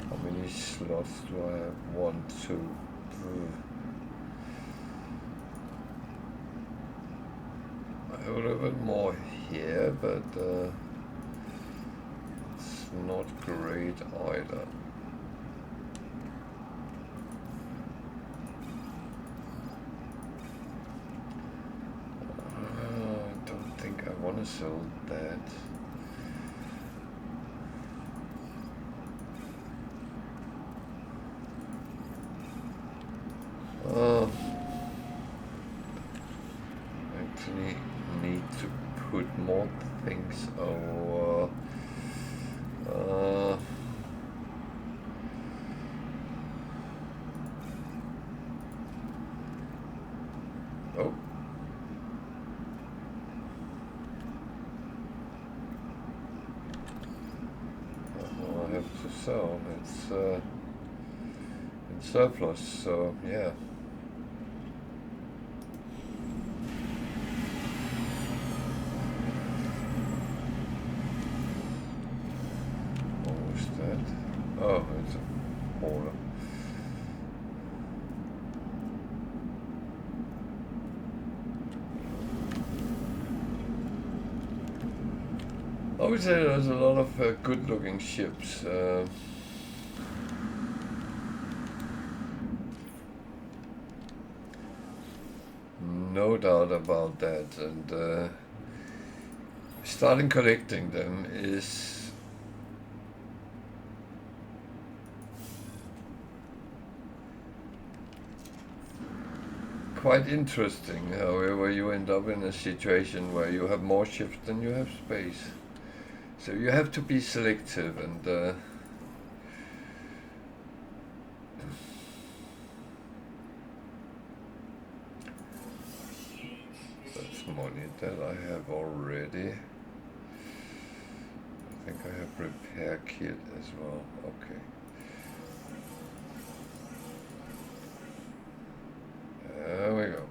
How many slots do I have? 1, 2, 3. I have a little bit more here, but it's not great either. So that actually need to put more things over so it's in surplus, so yeah. What was that? Oh, it's a hoarder. I would say there's a lot of good-looking ships. No doubt about that, and starting collecting them is quite interesting. However, you end up in a situation where you have more ships than you have space. So you have to be selective, and that's money that I have already. I think I have repair kit as well. Okay. There we go.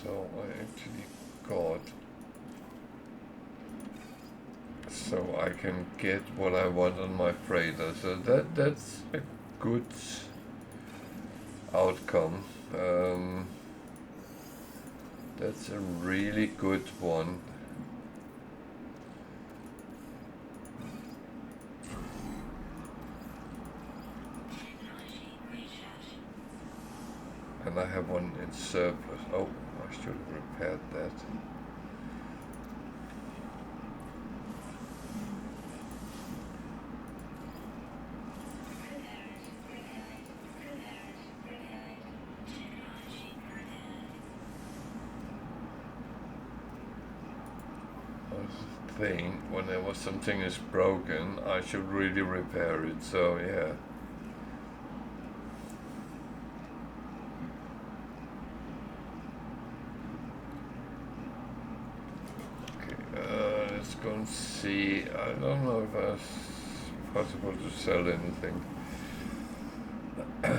So I actually got, so I can get what I want on my freighter. So that's a good outcome. That's a really good one. And I have one in surplus. Oh, I should have repaired that. Thing, whenever something is broken, I should really repair it, so yeah. Okay, let's go and see. I don't know if it's possible to sell anything. I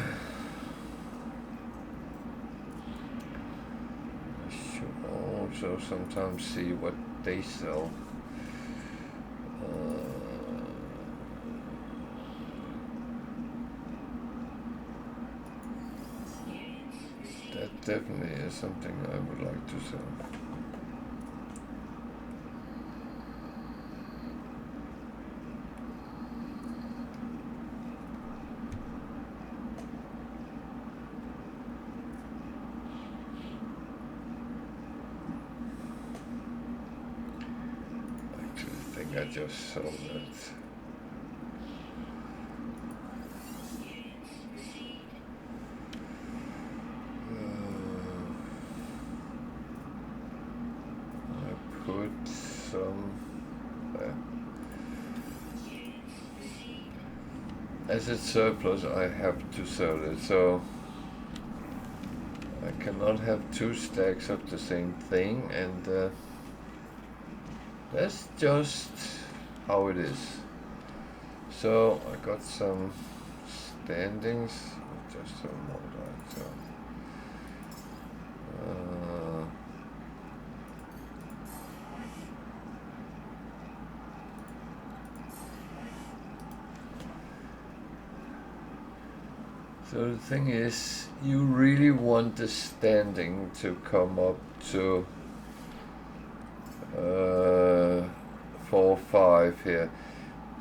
should also sometimes see what they sell. That definitely is something I would like to sell. I just sold that. I put some as it's surplus, I have to sell it, so I cannot have two stacks of the same thing, and that's just how it is. So I got some standings, just some more right, so so the thing is, you really want the standing to come up to 4, 5 here.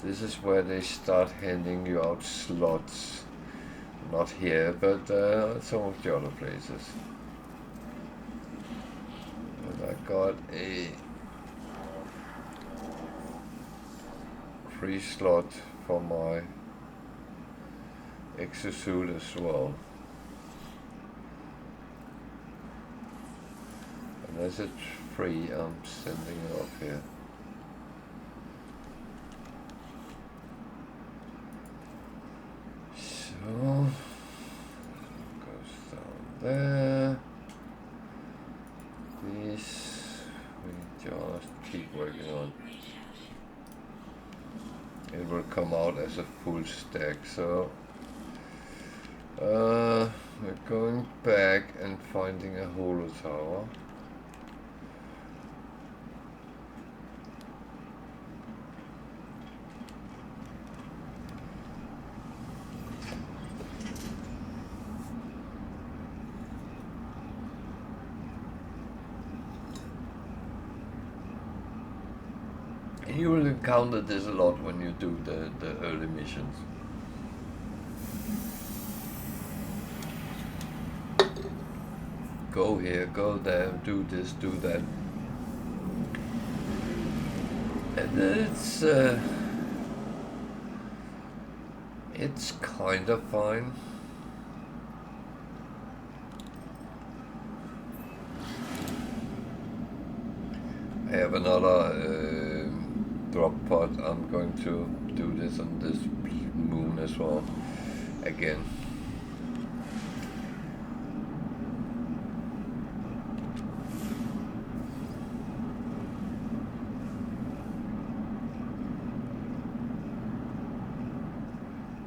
This is where they start handing you out slots. Not here, but some of the other places. And I got a free slot for my exosuit as well. And as it's free, I'm sending it off here. there. This we just keep working on. It will come out as a full stack, so we're going back and finding a holo tower. You will encounter this a lot when you do the early missions. Go here, go there, do this, do that. And it's kind of fine. I have another drop pod. I'm going to do this on this moon as well again.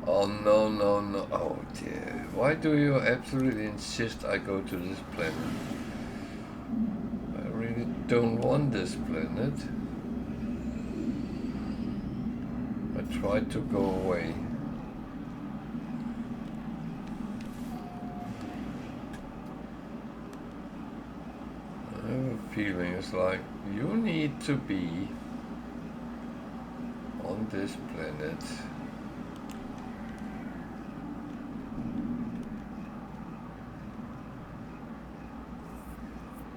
Oh no, oh dear, why do you absolutely insist I go to this planet? I really don't want this planet. I tried to go away. I have a feeling it's like, you need to be on this planet.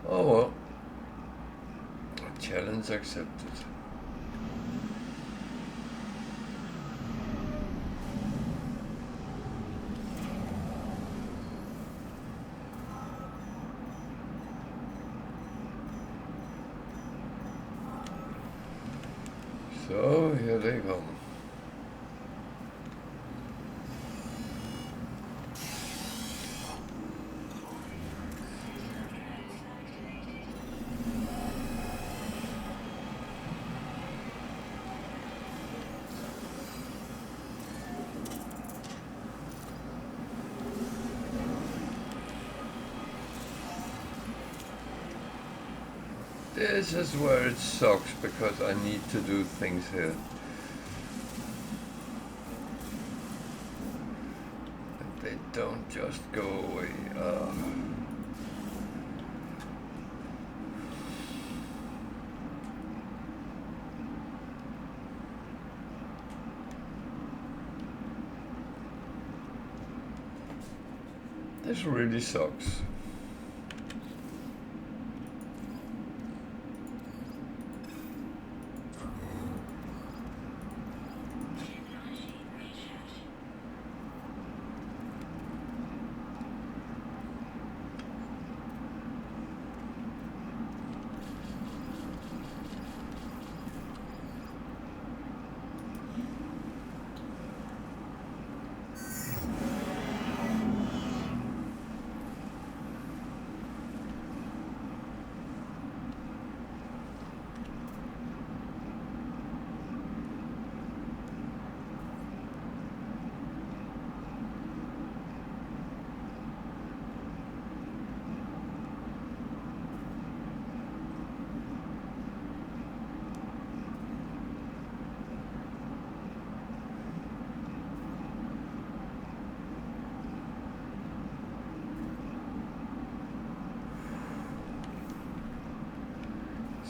Oh well, challenge accepted. So here they come. This is where it sucks, because I need to do things here. And they don't just go away. This really sucks.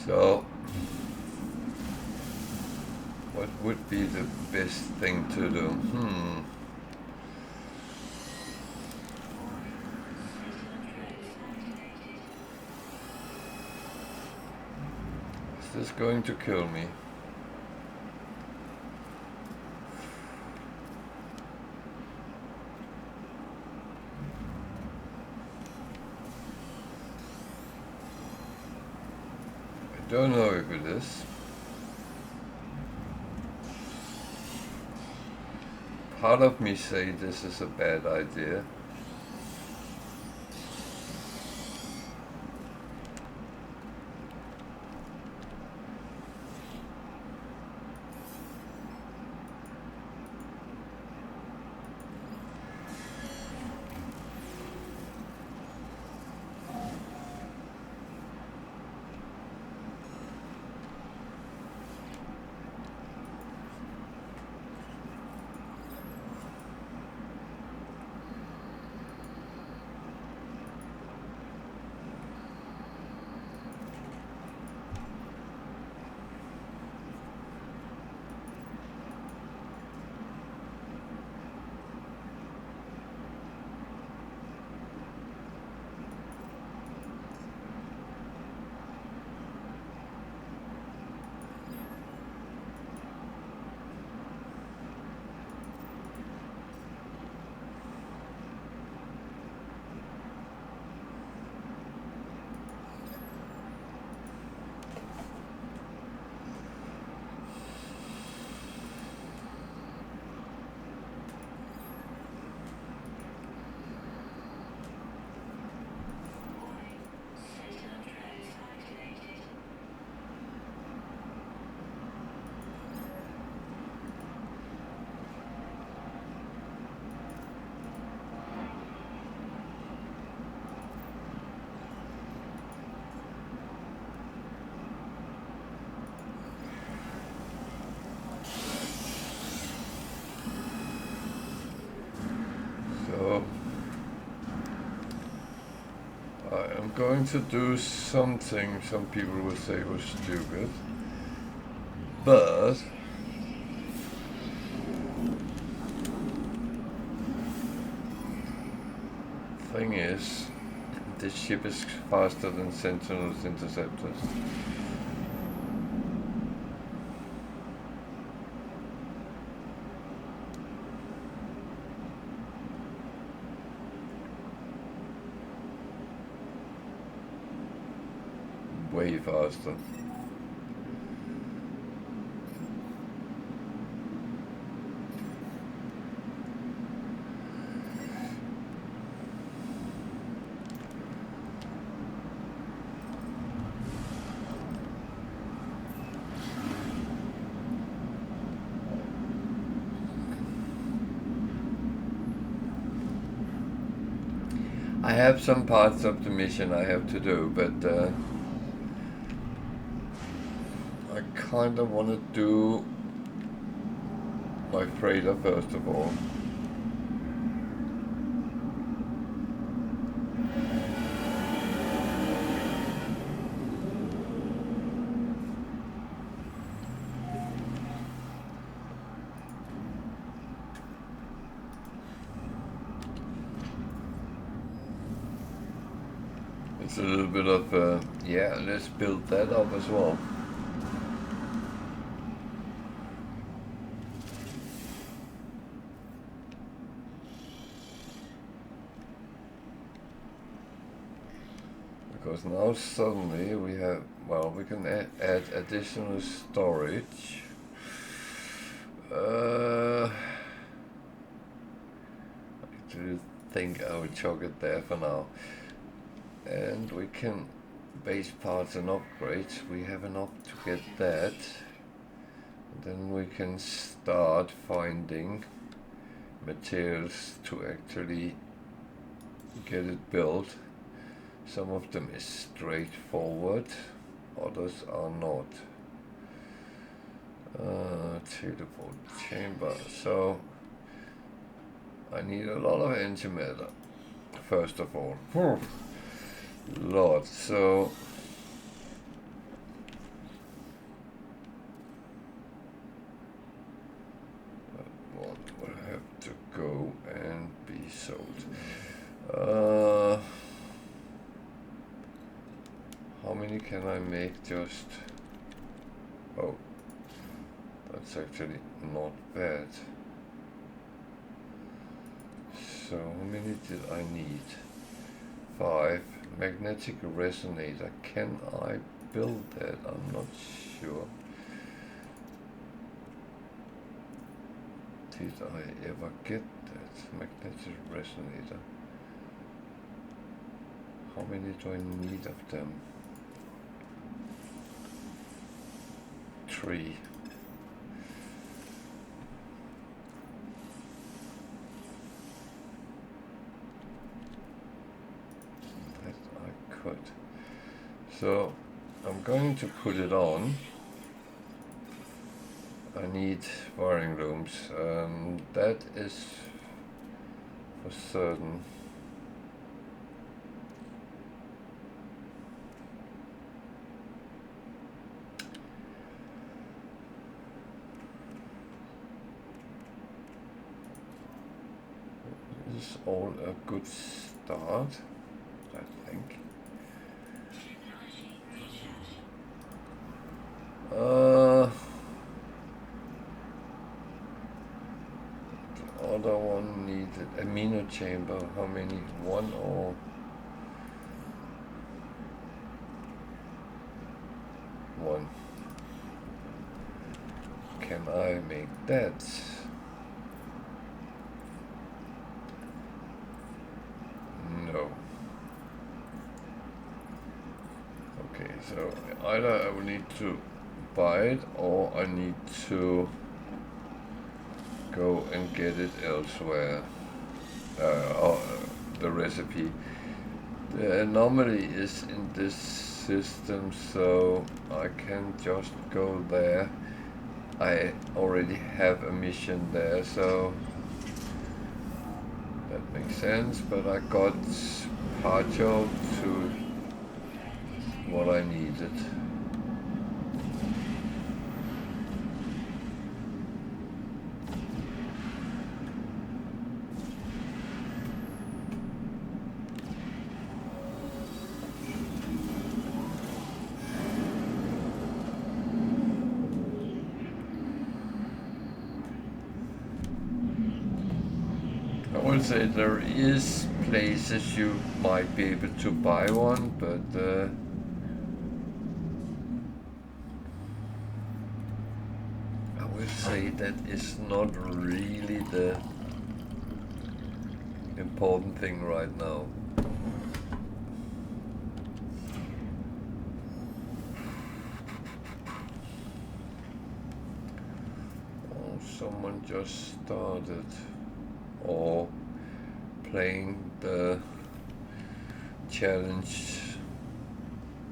So, what would be the best thing to do? Is this going to kill me? Don't know if it is. Part of me say this is a bad idea. going to do something some people would say was stupid, but thing is, this ship is faster than Sentinel's interceptors. Way faster. I have some parts of the mission I have to do, but I kind of want to do my freighter first of all. It's a little bit of, yeah, let's build that up as well. Because now suddenly we have, well, we can add additional storage. I do think I would chuck it there for now. And we can base parts and upgrades. We have enough to get that. And then we can start finding materials to actually get it built. Some of them is straightforward, others are not. Teleport chamber. So I need a lot of antimatter, first of all. Lot. So one will have to go and be sold. How many can I make just? Oh, that's actually not bad. So how many did I need? 5. Magnetic resonator. Can I build that? I'm not sure. Did I ever get that? Magnetic resonator. How many do I need of them? 3. That I could. So I'm going to put it on. I need wiring looms. That is for certain. This is all a good start, I think. The other one needed amino chamber. How many? 1 or 1? Can I make that? No. Okay, so either I will need to buy it or I need to go and get it elsewhere. The recipe. The anomaly is in this system, so I can just go there. I already have a mission there, so that makes sense, but I got Pacho to what I needed. I would say there is places you might be able to buy one, but I would say that is not really the important thing right now. Oh, someone just started. Or playing the challenge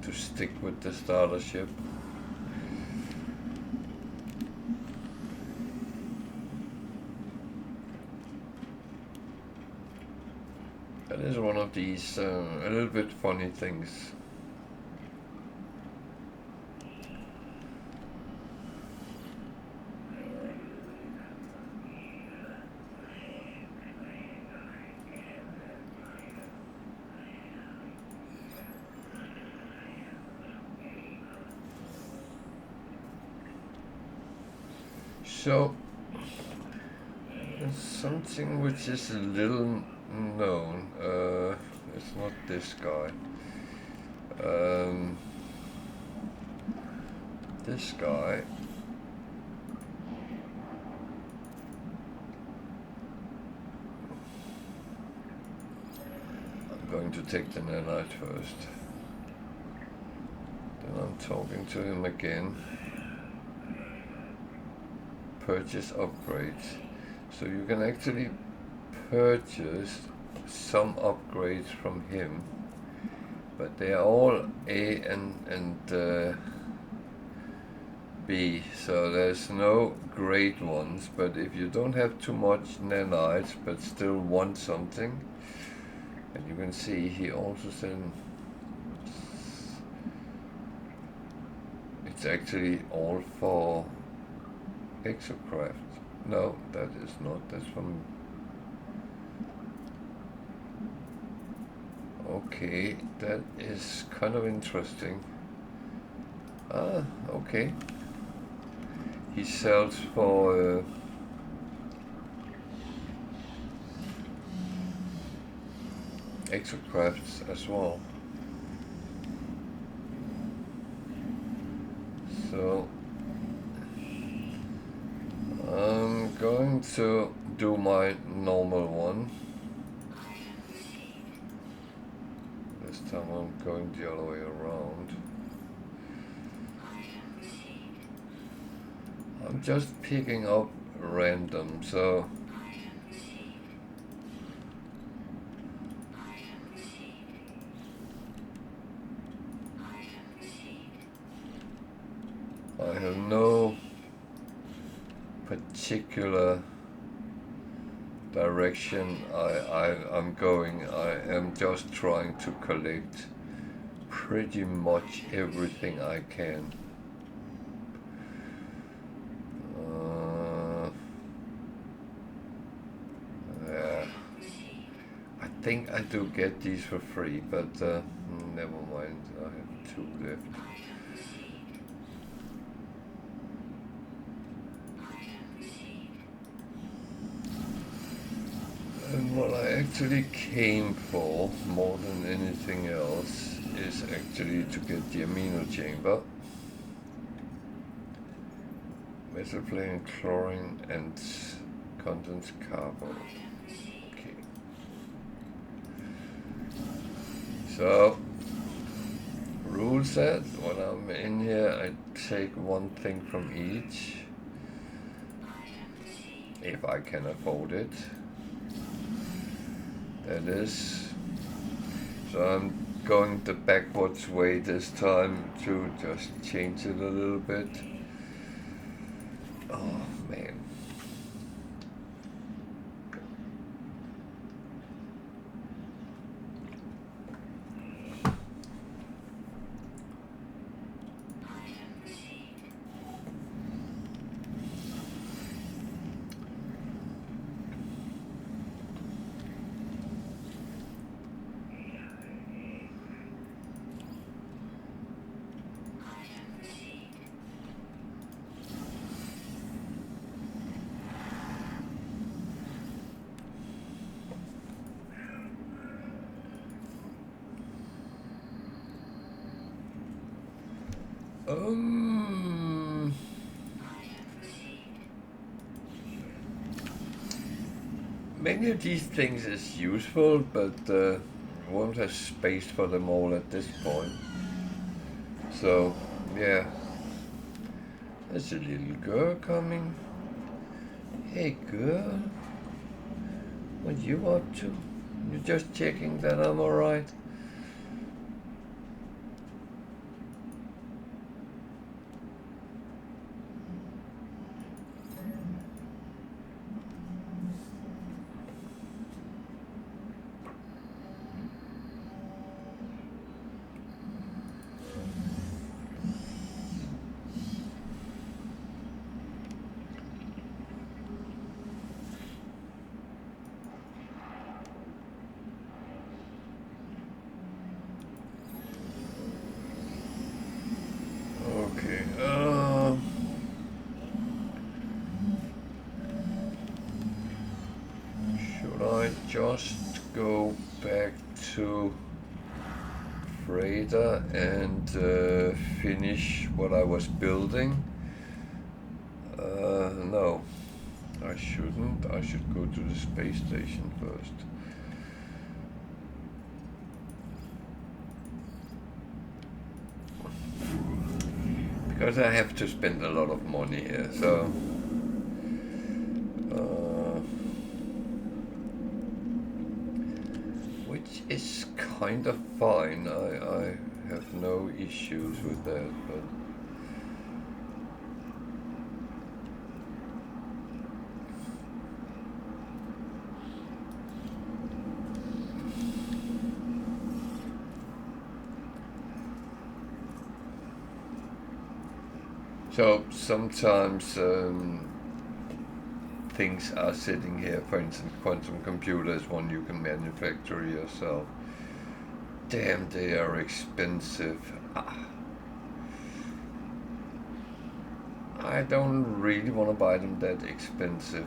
to stick with the starter ship. That is one of these a little bit funny things. So, something which is a little known, it's not this guy. This guy. I'm going to take the nanite first. Then I'm talking to him again. Purchase upgrades. So you can actually purchase some upgrades from him, but they are all A and B, so there's no great ones. But if you don't have too much nanites but still want something, and you can see he also said it's actually all for Exocraft. No, that is not. That's from... Okay, that is kind of interesting. Ah, okay. He sells for... Exocrafts as well. So... I'm going to do my normal one. This time I'm going the other way around. I'm just picking up random, so I have no particular direction I'm going. I am just trying to collect pretty much everything I can. Yeah, I think I do get these for free, but never mind, I have 2 left. And what I actually came for, more than anything else, is actually to get the amino chamber. Methylplane, chlorine, and condensed carbon. Okay. So, rule set, when I'm in here, I take one thing from each, if I can afford it. That is. So I'm going the backwards way this time to just change it a little bit. Oh man. Many of these things is useful, but won't have space for them all at this point. So, yeah. There's a little girl coming. Hey girl, what you up to? You're just checking that I'm alright. Okay, should I just go back to Freighter and finish what I was building? No, I shouldn't. I should go to the space station first. Because I have to spend a lot of money here, so which is kind of fine. I have no issues with that, but so sometimes things are sitting here. For instance, quantum computer is one you can manufacture yourself. Damn, they are expensive. I don't really want to buy them that expensive.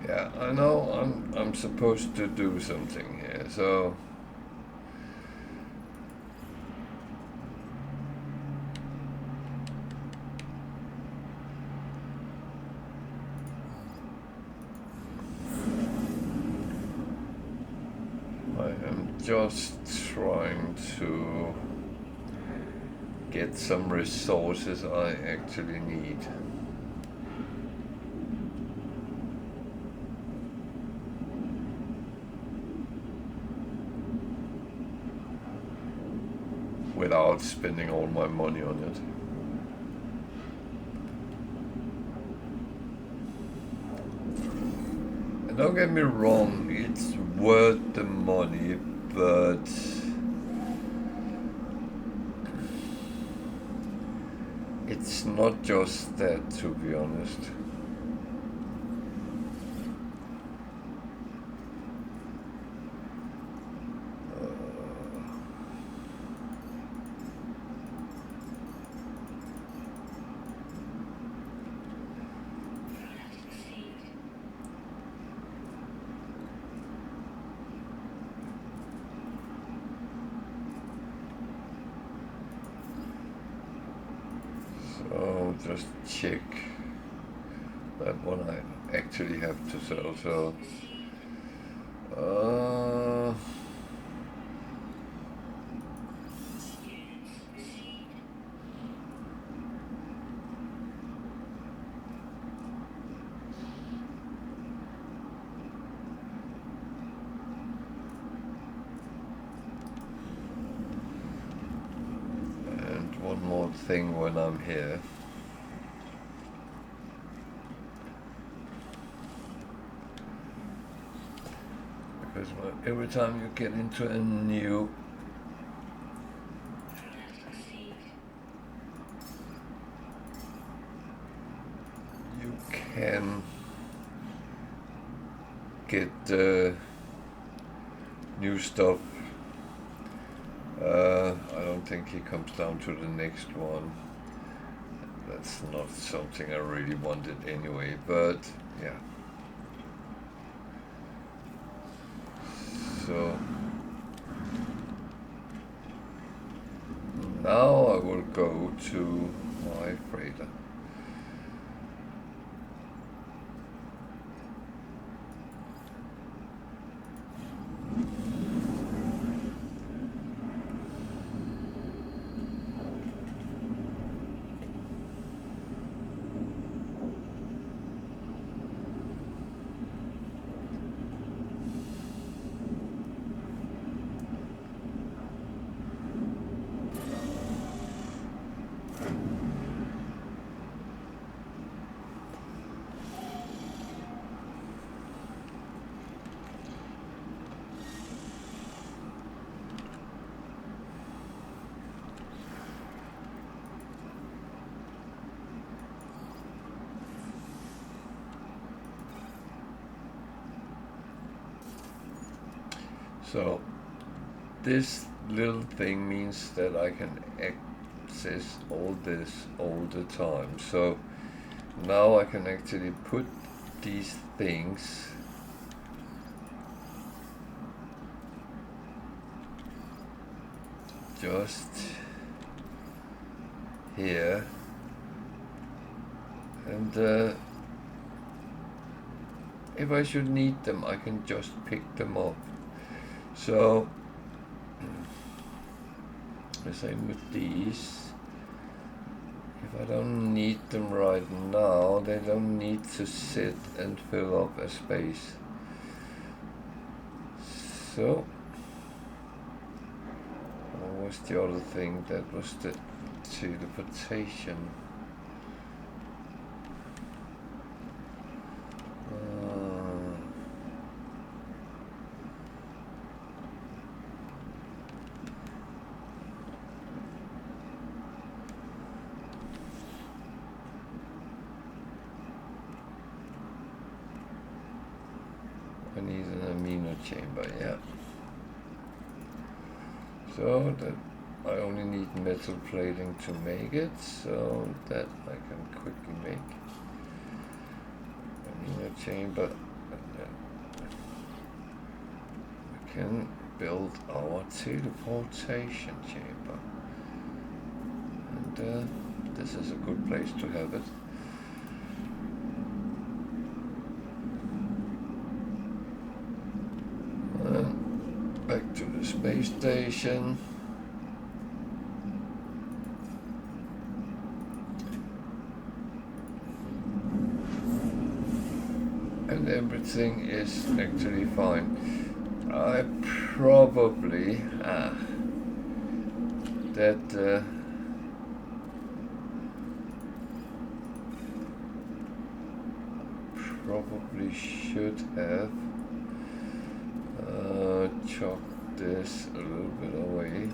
Yeah, I know I'm supposed to do something here, so I am just trying to get some resources I actually need. Without spending all my money on it. And don't get me wrong, it's worth the money, but it's not just that, to be honest. So just check that one I actually have to sell. So and one more thing when I'm here. Because every time you get into a new can get new stuff. I don't think he comes down to the next one. That's not something I really wanted anyway, but yeah. So now I will go to my freighter. So this little thing means that I can access all this all the time. So now I can actually put these things just here, and if I should need them, I can just pick them up. So the same with these. If I don't need them right now, they don't need to sit and fill up a space. So what was the other thing? That was the teleportation. I need an amino chamber, yeah. So that I only need metal plating to make it, so that I can quickly make amino chamber, and then we can build our teleportation chamber. And this is a good place to have it. Back to the space station. And everything is actually fine. I probably probably should have chop this a little bit away.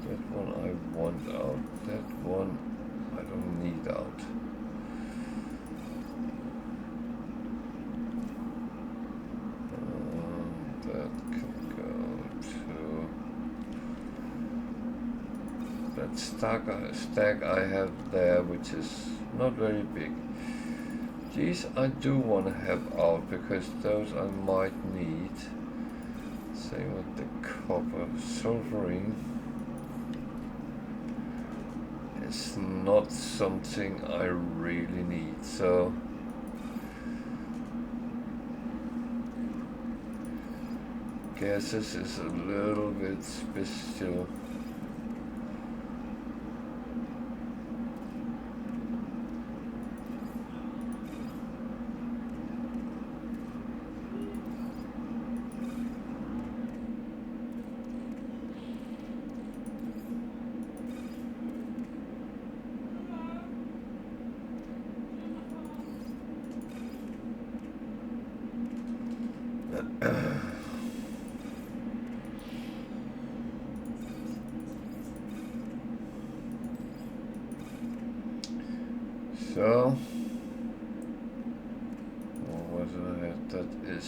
That one I want out, that one I don't need out. That can go to that stack I have there, which is not very big. These I do want to have out because those I might need. Same with the copper. Sulfurine is not something I really need, so gases is a little bit special. So, what do I have? That is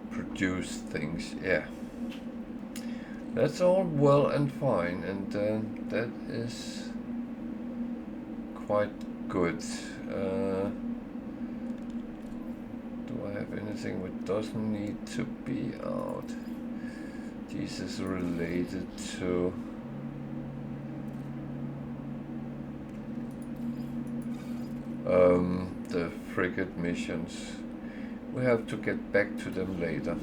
produce things, yeah. That's all well and fine, and that is quite good. Do I have anything that doesn't need to be out? This is related to the frigate missions. We have to get back to them later.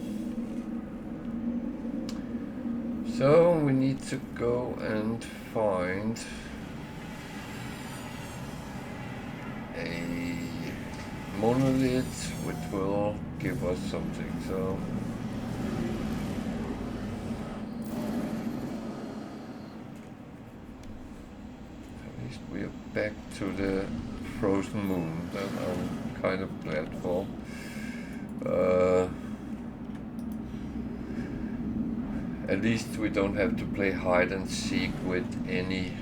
So we need to go and find a monolith which will give us something. So at least we are back to the frozen moon that I'm kind of glad for. At least we don't have to play hide and seek with any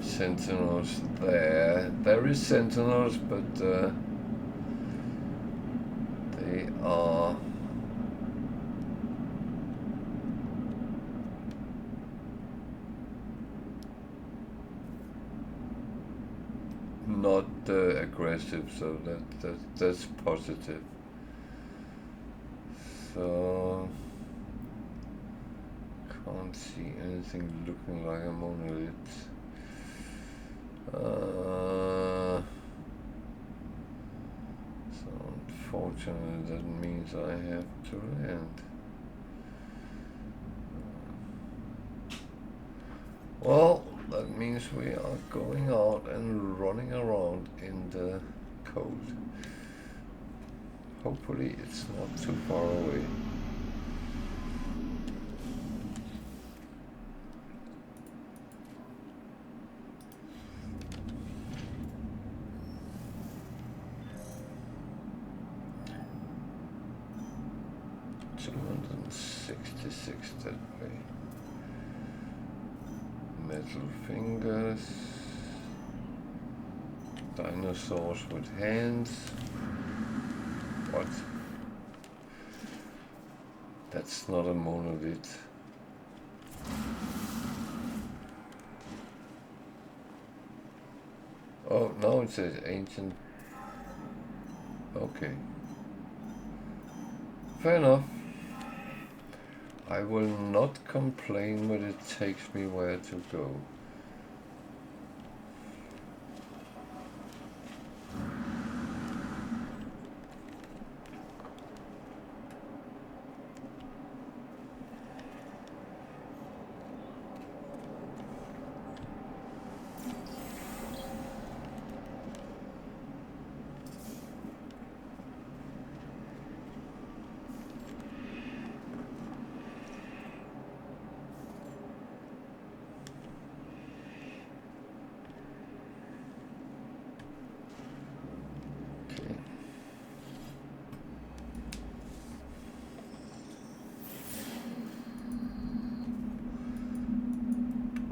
sentinels there. There is sentinels, but they are not aggressive, so that's positive. So can't see anything looking like a monolith. So unfortunately that means I have to land. Well, that means we are going out and running around in the cold. Hopefully it's not too far away. That way. Metal fingers. Dinosaurs with hands. What? That's not a monolith. Oh, no, it says ancient. Okay. Fair enough. I will not complain when it takes me where to go.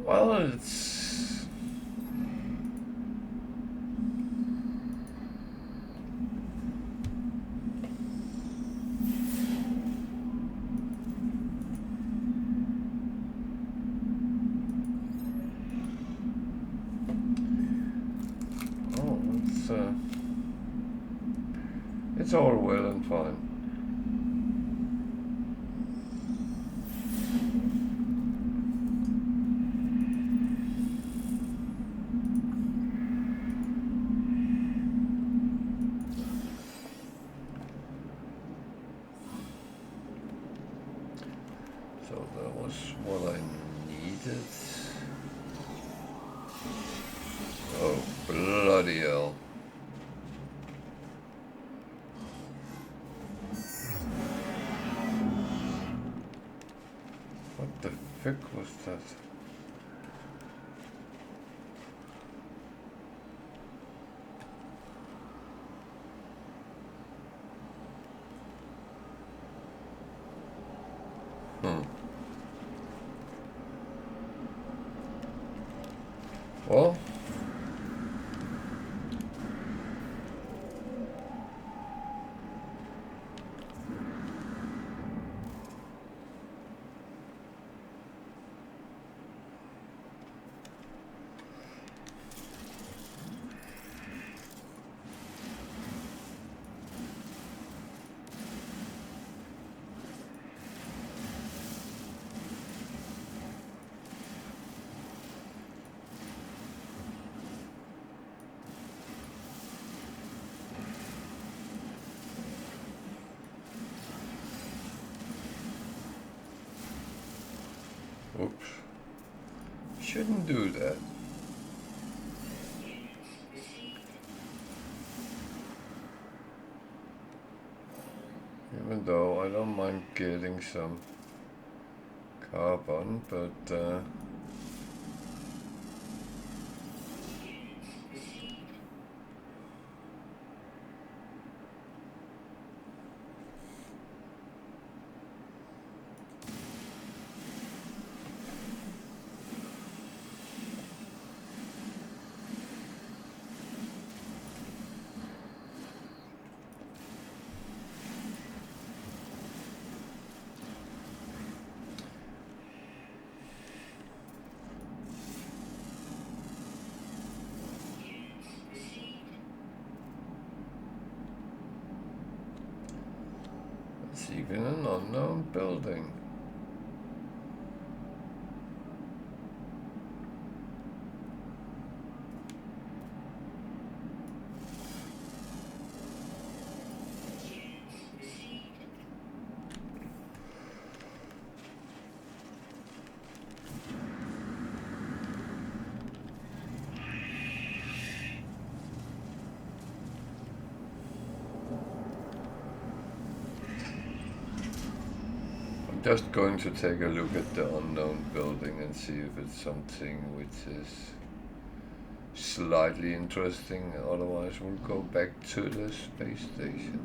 Well, it's... Oh, it's all well and fine. So that was what I needed. Oh, bloody hell. What the fuck was that? Oops. Shouldn't do that. Even though I don't mind getting some carbon, but it's even an unknown building. Just going to take a look at the unknown building and see if it's something which is slightly interesting. Otherwise we'll go back to the space station.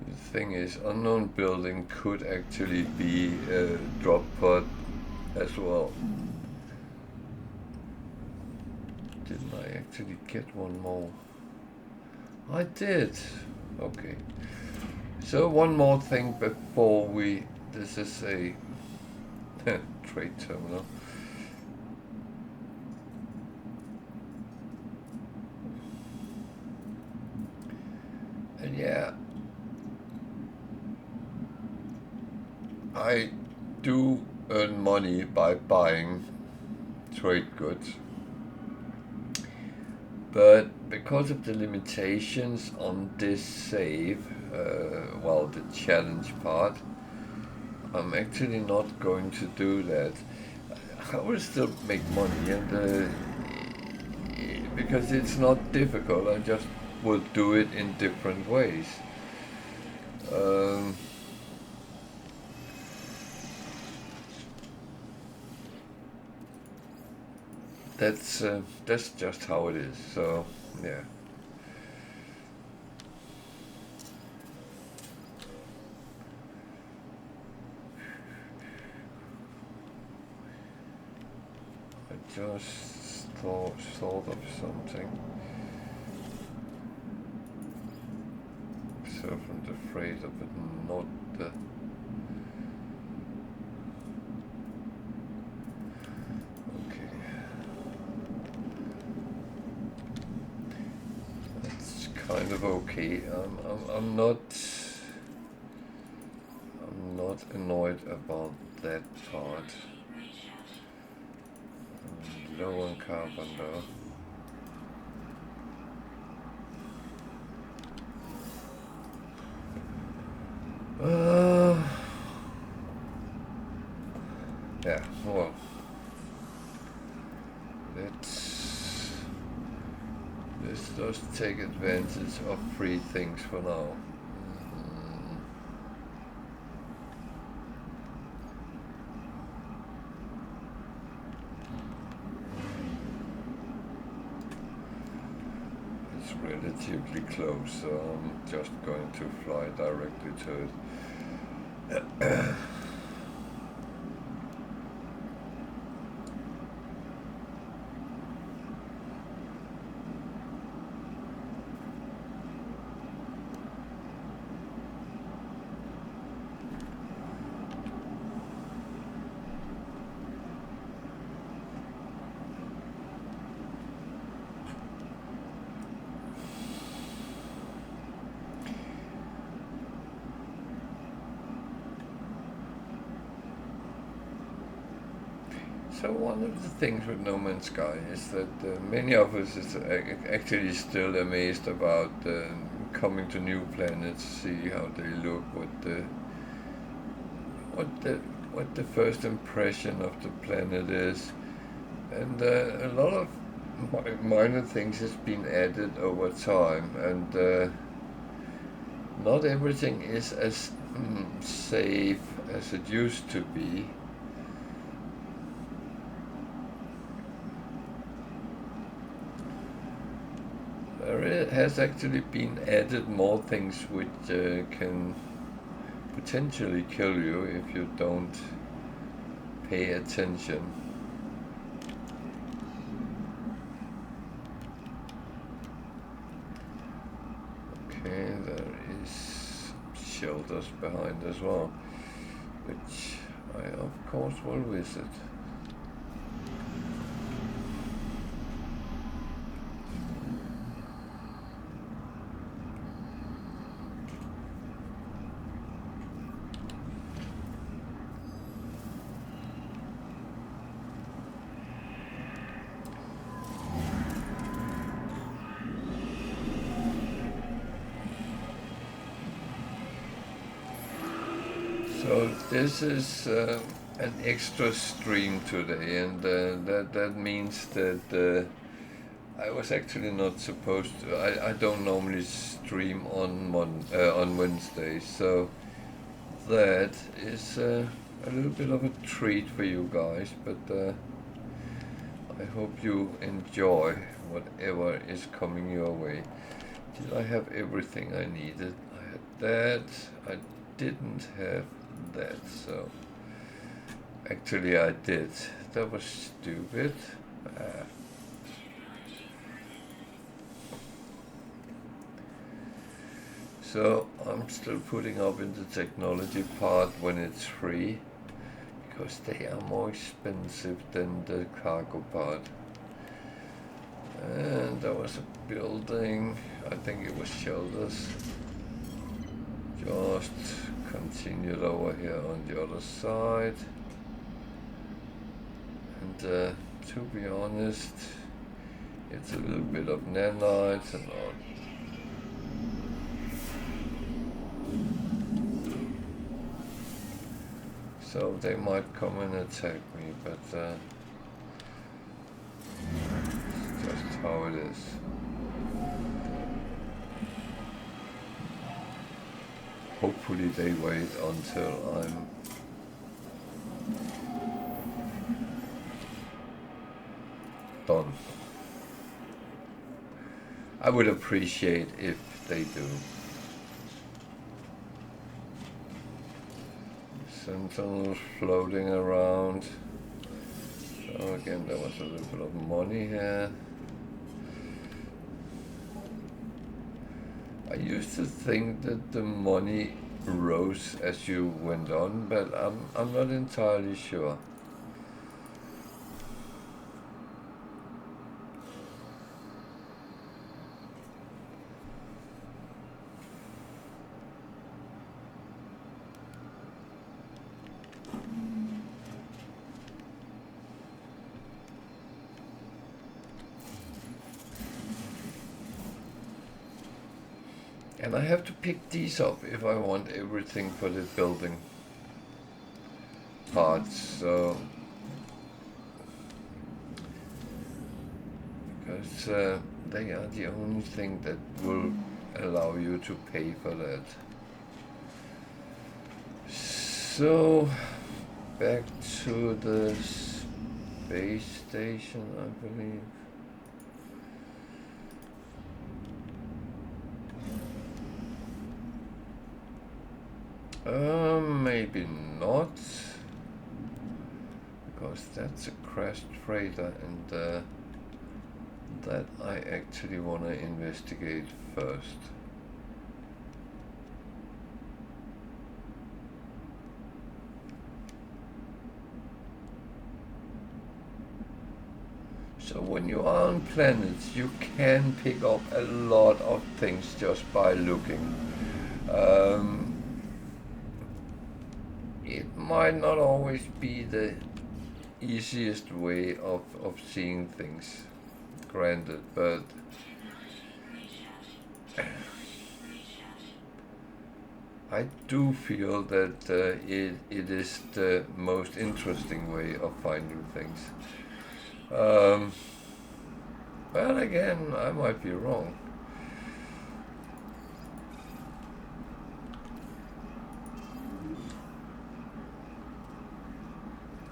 The thing is, unknown building could actually be a drop pod as well. Didn't I actually get one more? I did. Okay. So one more thing before we... This is a trade terminal. And yeah, I do earn money by buying trade goods, but because of the limitations on this save, well, the challenge part, I'm actually not going to do that. I will still make money, and because it's not difficult, I just will do it in different ways. That's just how it is. So yeah. I just thought of something. So from the phrase of it, not the. Kind of okay. I'm not annoyed about that part. I'm low on carbon though. Yeah. Well, let's just take advantage of free things for now. It's relatively close, so I'm just going to fly directly to it. So one of the things with No Man's Sky is that many of us is actually still amazed about coming to new planets, see how they look, what the first impression of the planet is, and a lot of minor things has been added over time, and not everything is as safe as it used to be. There has actually been added more things which can potentially kill you if you don't pay attention. Okay, there is shelters behind as well, which I of course will visit. So this is an extra stream today, and that means that I was actually not supposed to. I don't normally stream on Wednesdays, so that is a little bit of a treat for you guys. But I hope you enjoy whatever is coming your way. Did I have everything I needed? I had that. I didn't have that, so actually I did. That was stupid. So I'm still putting up in the technology part when it's free, because they are more expensive than the cargo part. And there was a building, I think it was shelters. Just continued over here on the other side, and to be honest, it's a little bit of nanites and all. So they might come and attack me, but it's just how it is. Hopefully they wait until I'm done. I would appreciate if they do. Sentinels floating around. So again, there was a little bit of money here. I used to think that the money rose as you went on, but I'm not entirely sure. And I have to pick these up if I want everything for the building parts, so because they are the only thing that will allow you to pay for that. So back to the space station, I believe. Maybe not, because that's a crashed freighter, and that I actually want to investigate first. So when you are on planets, you can pick up a lot of things just by looking. It might not always be the easiest way of seeing things, granted, but I do feel that it is the most interesting way of finding things. But again, I might be wrong.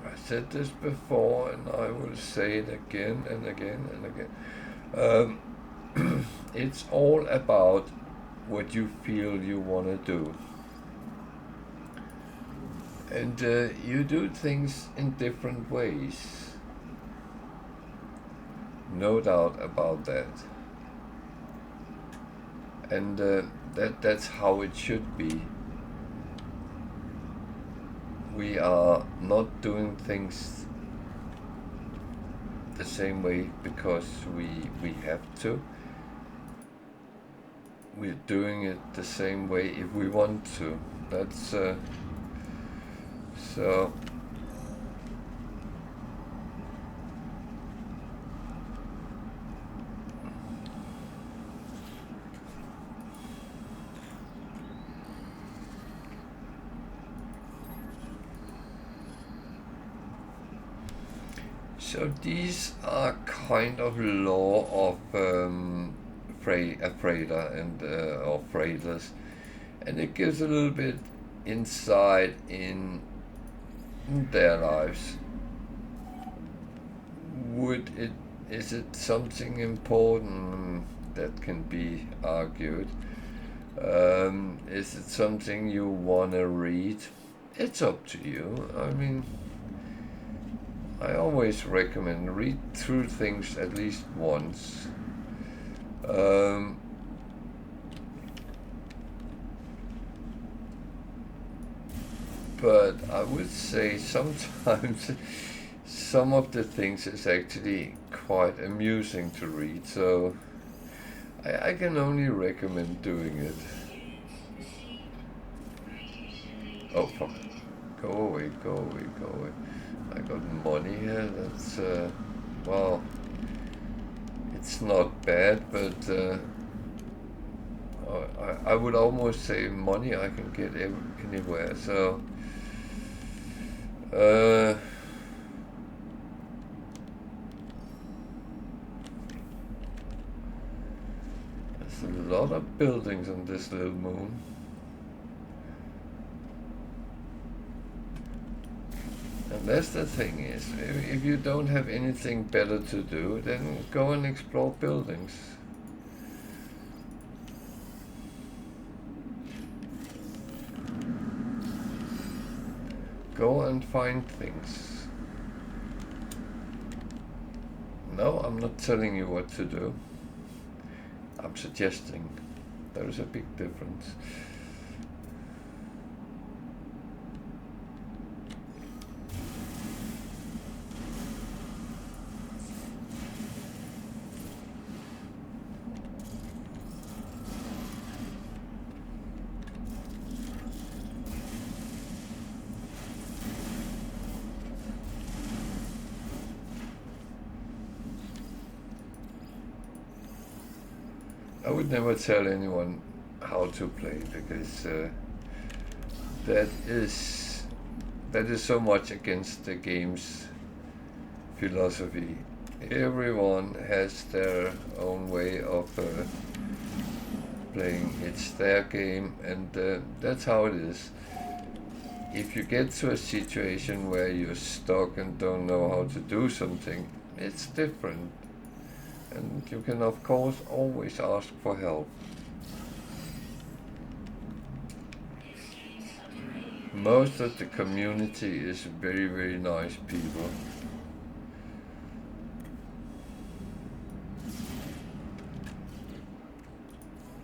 I said this before, and I will say it again and again and again. It's all about what you feel you want to do. And you do things in different ways. No doubt about that. And that's how it should be. We are not doing things the same way because we have to. We're doing it the same way if we want to. That's so. So these are kind of law of freighter and or freighters, and it gives a little bit insight in their lives. Is it something important? That can be argued. Is it something you want to read? It's up to you. I mean, I always recommend read through things at least once. But I would say sometimes some of the things is actually quite amusing to read, so I can only recommend doing it. Oh fuck. Go away, go away, go away. I got money here, that's, well, it's not bad, but I would almost say money I can get anywhere, so there's a lot of buildings on this little moon. And that's the thing is, if you don't have anything better to do, then go and explore buildings. Go and find things. No, I'm not telling you what to do. I'm suggesting. There is a big difference. I would never tell anyone how to play because that is so much against the game's philosophy. Everyone has their own way of playing. It's their game, and that's how it is. If you get to a situation where you're stuck and don't know how to do something, it's different. And you can, of course, always ask for help. Most of the community is very, very nice people.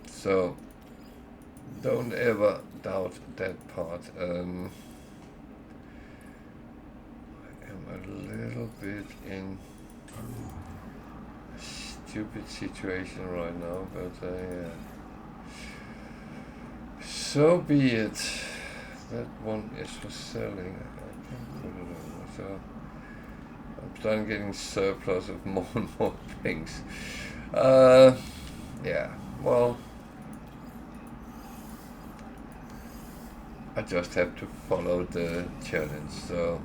So, don't ever doubt that part. I am a little bit in stupid situation right now, but so be it. That one is for selling. I can put it over. So starting getting surplus of more and more things. Yeah, well, I just have to follow the challenge, so.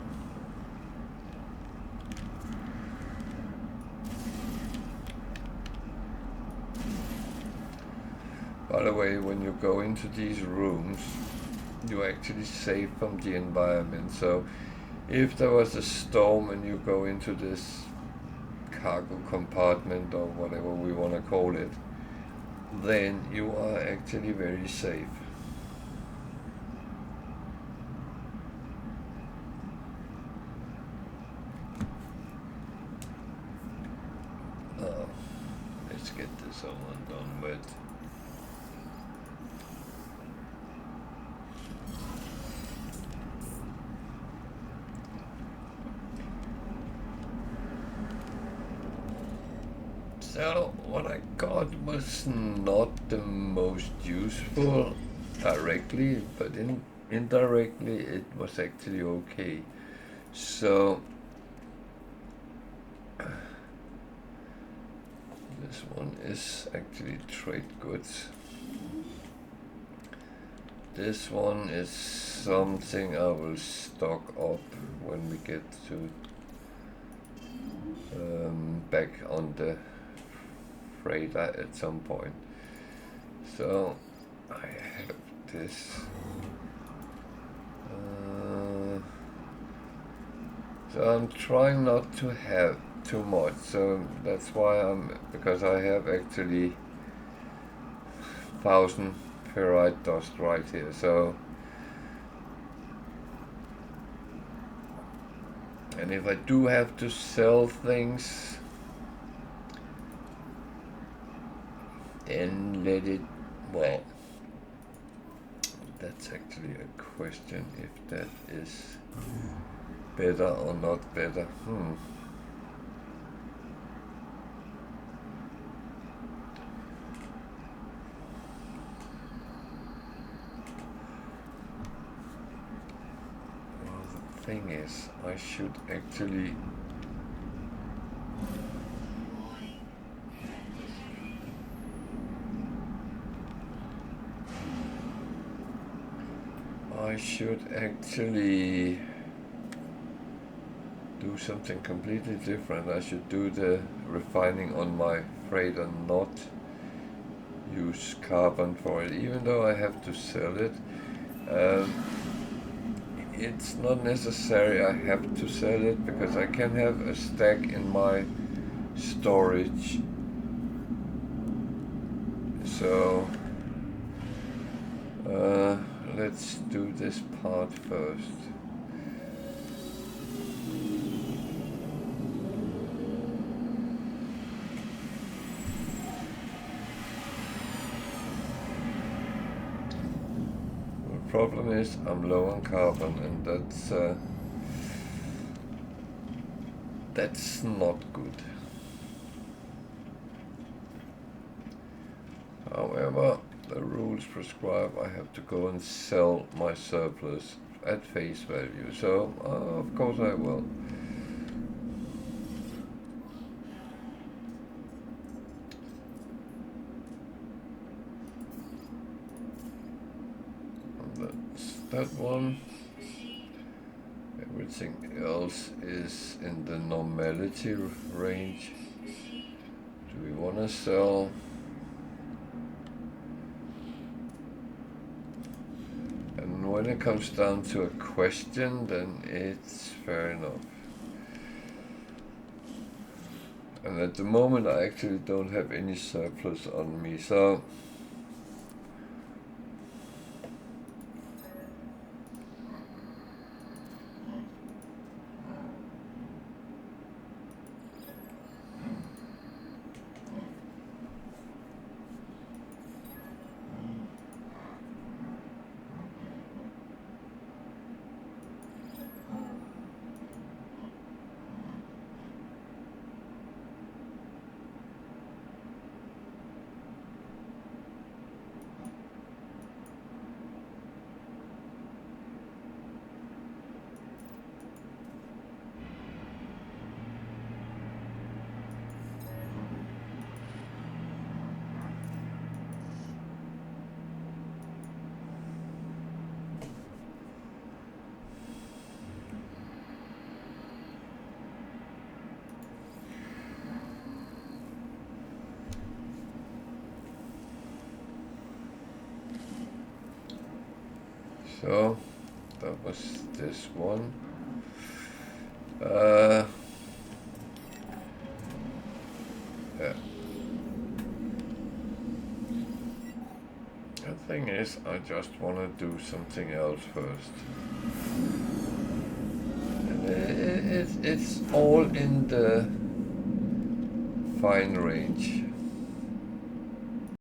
By the way, when you go into these rooms, you actually save from the environment. So if there was a storm and you go into this cargo compartment or whatever we want to call it, then you are actually very safe. Let's get this over and done with. So what I got was not the most useful directly, but indirectly it was actually okay. So this one is actually trade goods. This one is something I will stock up when we get to back on the freighter at some point. So I have this. So I'm trying not to have too much. So that's why because I have actually 1,000 ferrite dust right here. So. And if I do have to sell things, then let it, well, that's actually a question if that is better or not better. Well, the thing is, I should actually do something completely different. I should do the refining on my freighter, not use carbon for it, even though I have to sell it. It's not necessary I have to sell it, because I can have a stack in my storage. So let's do this part first. The problem is I'm low on carbon, and that's not good. However, the rules prescribe I have to go and sell my surplus at face value, so of course I will. That's that one. Everything else is in the normality range. Do we want to sell? And when it comes down to a question, then it's fair enough. And at the moment I actually don't have any surplus on me, so So that was this one. Yeah. The thing is, I just want to do something else first. And it's all in the fine range.